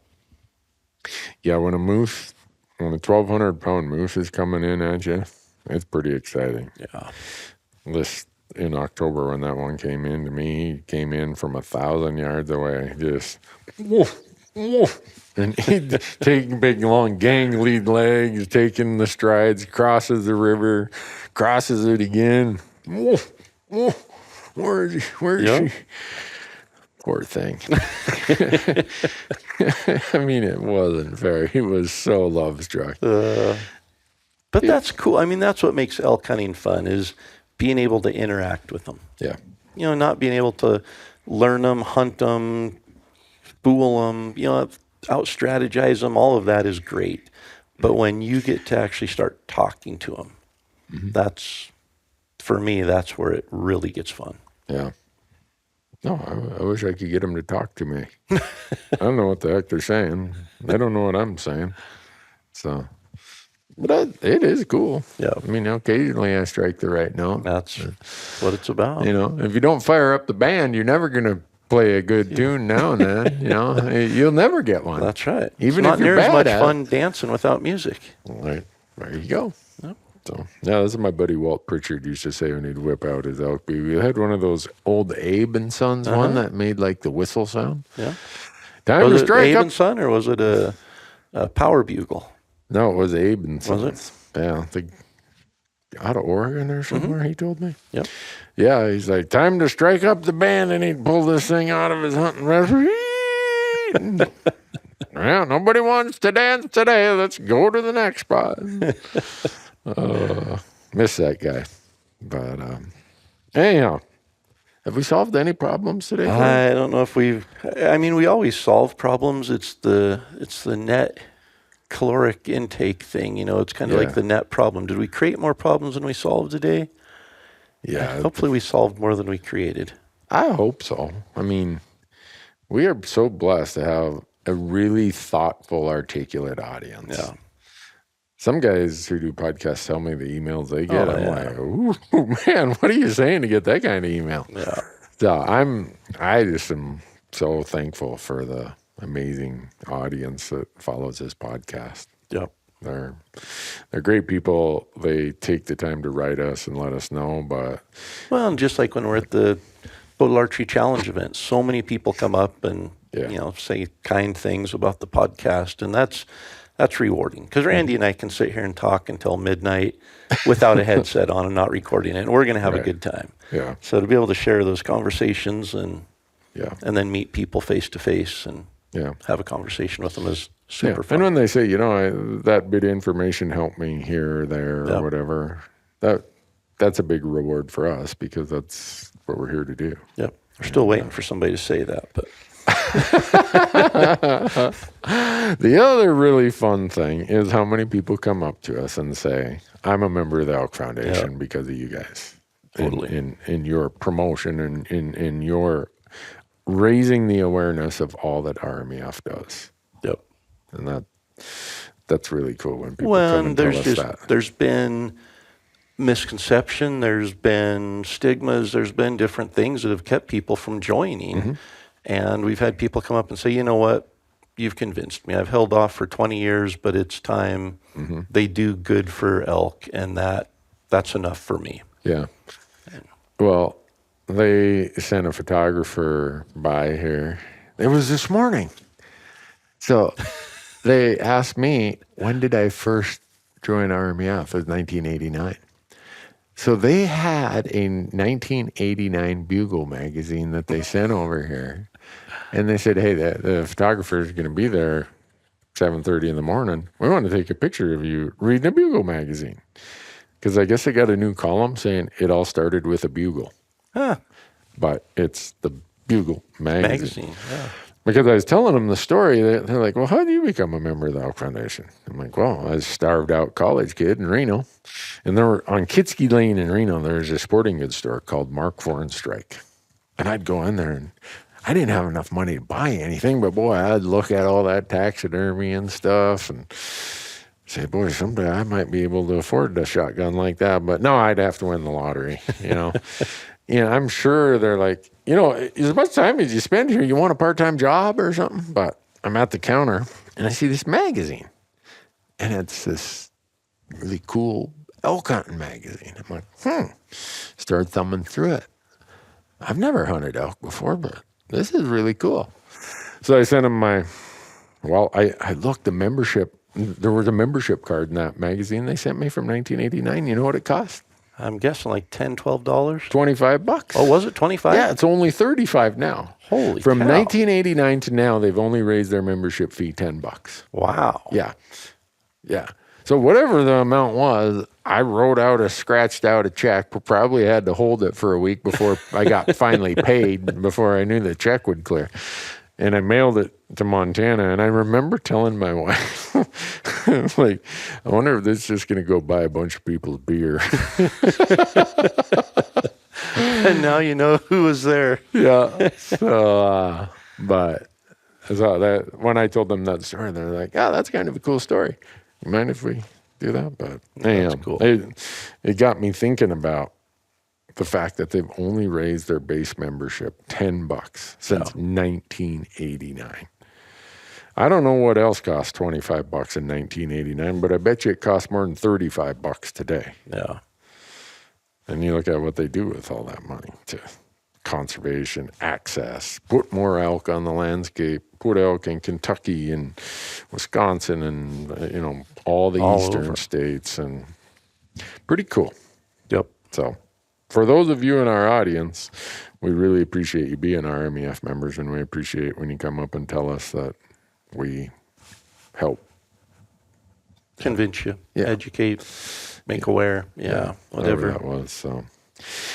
Speaker 2: Yeah, when a 1,200-pound moose is coming in at you, it's pretty exciting.
Speaker 3: Yeah.
Speaker 2: This in October when that one came in to me, he came in from 1,000 yards away, just woof, woof. And he'd take big, long gang lead legs, taking the strides, crosses the river, crosses it again. Woof, woof. Where is she? Poor thing. It wasn't fair. He was so love-struck.
Speaker 3: But that's cool. That's what makes elk hunting fun, is being able to interact with them.
Speaker 2: Yeah.
Speaker 3: Not being able to learn them, hunt them, fool them, out-strategize them. All of that is great. But when you get to actually start talking to them, for me, that's where it really gets fun.
Speaker 2: Yeah. No, I wish I could get them to talk to me. I don't know what the heck they're saying. They don't know what I'm saying. So, but it is cool.
Speaker 3: Yeah.
Speaker 2: Occasionally I strike the right note.
Speaker 3: That's what it's about.
Speaker 2: If you don't fire up the band, you're never going to play a good tune now and then. You'll never get one.
Speaker 3: That's right.
Speaker 2: Even
Speaker 3: it's
Speaker 2: if you're
Speaker 3: not near
Speaker 2: bad
Speaker 3: as much fun dancing without music.
Speaker 2: Right. There you go.
Speaker 3: Yep.
Speaker 2: So, this is my buddy Walt Pritchard used to say when he'd whip out his elk. We had one of those old Abe and Sons one that made like the whistle sound.
Speaker 3: Yeah.
Speaker 2: Time
Speaker 3: was
Speaker 2: to
Speaker 3: it
Speaker 2: strike
Speaker 3: Abe
Speaker 2: up.
Speaker 3: and Son, or was it a power bugle?
Speaker 2: No, it was Abe and Sons.
Speaker 3: Was
Speaker 2: it? Yeah. Out of Oregon or somewhere, he told me.
Speaker 3: Yep.
Speaker 2: Yeah, he's like, time to strike up the band, and he'd pull this thing out of his hunting vest. Well, nobody wants to dance today. Let's go to the next spot. Miss that guy. But anyhow, have we solved any problems today?
Speaker 3: I don't know if we always solve problems. It's the net caloric intake thing. It's kind of like the net problem. Did we create more problems than we solved today?
Speaker 2: Yeah.
Speaker 3: Hopefully we solved more than we created.
Speaker 2: I hope so. I mean, we are so blessed to have a really thoughtful, articulate audience.
Speaker 3: Yeah.
Speaker 2: Some guys who do podcasts tell me the emails they get. Like, ooh, man, what are you saying to get that kind of email?
Speaker 3: Yeah.
Speaker 2: So I just am so thankful for the amazing audience that follows this podcast.
Speaker 3: Yep.
Speaker 2: They're great people. They take the time to write us and let us know. But
Speaker 3: and just like when we're at the Boat Archery Challenge event, so many people come up and say kind things about the podcast, and that's rewarding because Randy and I can sit here and talk until midnight without a headset on and not recording it, and we're going to have a good time.
Speaker 2: Yeah.
Speaker 3: So to be able to share those conversations and then meet people face to face and have a conversation with them is super fun.
Speaker 2: And when they say, that bit of information helped me here or there or whatever, that's a big reward for us because that's what we're here to do.
Speaker 3: Yep. We're still waiting for somebody to say that, but.
Speaker 2: The other really fun thing is how many people come up to us and say, I'm a member of the Elk Foundation because of you guys.
Speaker 3: Totally.
Speaker 2: In your promotion and in your raising the awareness of all that RMEF does.
Speaker 3: Yep.
Speaker 2: And that's really cool when people come and tell us that.
Speaker 3: There's been misconception, there's been stigmas, there's been different things that have kept people from joining. Mm-hmm. And we've had people come up and say, you know what, you've convinced me. I've held off for 20 years, but it's time. Mm-hmm. They do good for elk, and that's enough for me.
Speaker 2: Yeah. Well, they sent a photographer by here. It was this morning. So they asked me, when did I first join RMEF? It was 1989. So they had a 1989 Bugle magazine that they sent over here. And they said, hey, the photographer is going to be there 7:30 in the morning. We want to take a picture of you reading a Bugle magazine. Because I guess they got a new column saying it all started with a bugle.
Speaker 3: Huh.
Speaker 2: But it's the Bugle magazine.
Speaker 3: Yeah.
Speaker 2: Because I was telling them the story, they're like, well, how did you become a member of the Elk Foundation? I'm like, well, I was a starved out college kid in Reno. And there were, on Kitsky Lane in Reno, there's a sporting goods store called Mark IV and Strike. And I'd go in there and I didn't have enough money to buy anything, but boy, I'd look at all that taxidermy and stuff and say, boy, someday I might be able to afford a shotgun like that. But no, I'd have to win the lottery, I'm sure they're like, as much time as you spend here, you want a part-time job or something? But I'm at the counter and I see this magazine and it's this really cool elk hunting magazine. I'm like, start thumbing through it. I've never hunted elk before, but this is really cool. So I sent them I looked the membership. There was a membership card in that magazine they sent me from 1989. You know what it cost?
Speaker 3: I'm guessing like $10, $12?
Speaker 2: $25.
Speaker 3: Oh, was it 25?
Speaker 2: Yeah, it's only $35 now.
Speaker 3: Holy
Speaker 2: From
Speaker 3: cow.
Speaker 2: 1989 to now, they've only raised their membership fee $10.
Speaker 3: Wow.
Speaker 2: Yeah. So whatever the amount was, I wrote out scratched out a check. Probably had to hold it for a week before I got finally paid, before I knew the check would clear. And I mailed it to Montana. And I remember telling my wife, like, I wonder if this is just going to go buy a bunch of people's beer.
Speaker 3: And now you know who was there.
Speaker 2: Yeah. So, but when I told them that story, they're like, oh, that's kind of a cool story. You mind if we do that? But
Speaker 3: that's cool.
Speaker 2: It got me thinking about the fact that they've only raised their base membership $10 since 1989. I don't know what else cost $25 in 1989, but I bet you it costs more than $35 today.
Speaker 3: Yeah.
Speaker 2: And you look at what they do with all that money to conservation, access, put more elk on the landscape, put elk in Kentucky and Wisconsin and, all the eastern over. States, and pretty cool.
Speaker 3: Yep.
Speaker 2: So for those of you in our audience, we really appreciate you being RMEF members, and we appreciate when you come up and tell us that we help.
Speaker 3: Convince you, educate, make aware, whatever
Speaker 2: that was. So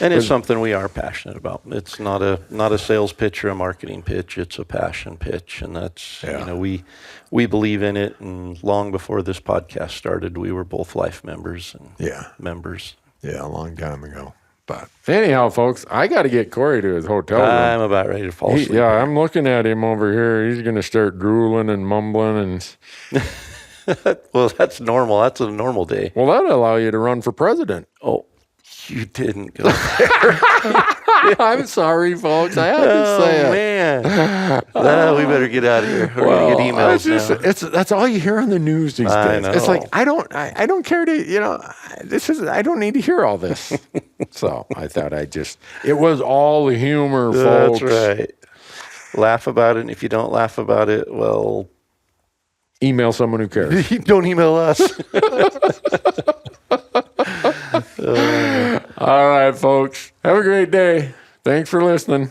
Speaker 3: And it's something we are passionate about. It's not a sales pitch or a marketing pitch. It's a passion pitch, and that's we believe in it. And long before this podcast started, we were both life members and members.
Speaker 4: Yeah, a long time ago. But
Speaker 2: anyhow, folks, I got to get Corey to his hotel room.
Speaker 3: I'm about ready to fall asleep.
Speaker 2: I'm looking at him over here. He's going to start drooling and mumbling and.
Speaker 3: Well, that's normal. That's a normal day.
Speaker 2: Well, that'll allow you to run for president.
Speaker 3: Oh, you didn't go there.
Speaker 2: I'm sorry, folks. I had to say it.
Speaker 3: Oh, man. We better get out of here. We're going to get emails now.
Speaker 2: That's all you hear on the news these days.
Speaker 3: I know.
Speaker 2: It's like, I don't care to, I don't need to hear all this. So I thought it was all the humor, folks.
Speaker 3: That's right. Laugh about it. And if you don't laugh about it, well,
Speaker 2: email someone who cares.
Speaker 3: Don't email us.
Speaker 2: All right, folks. Have a great day. Thanks for listening.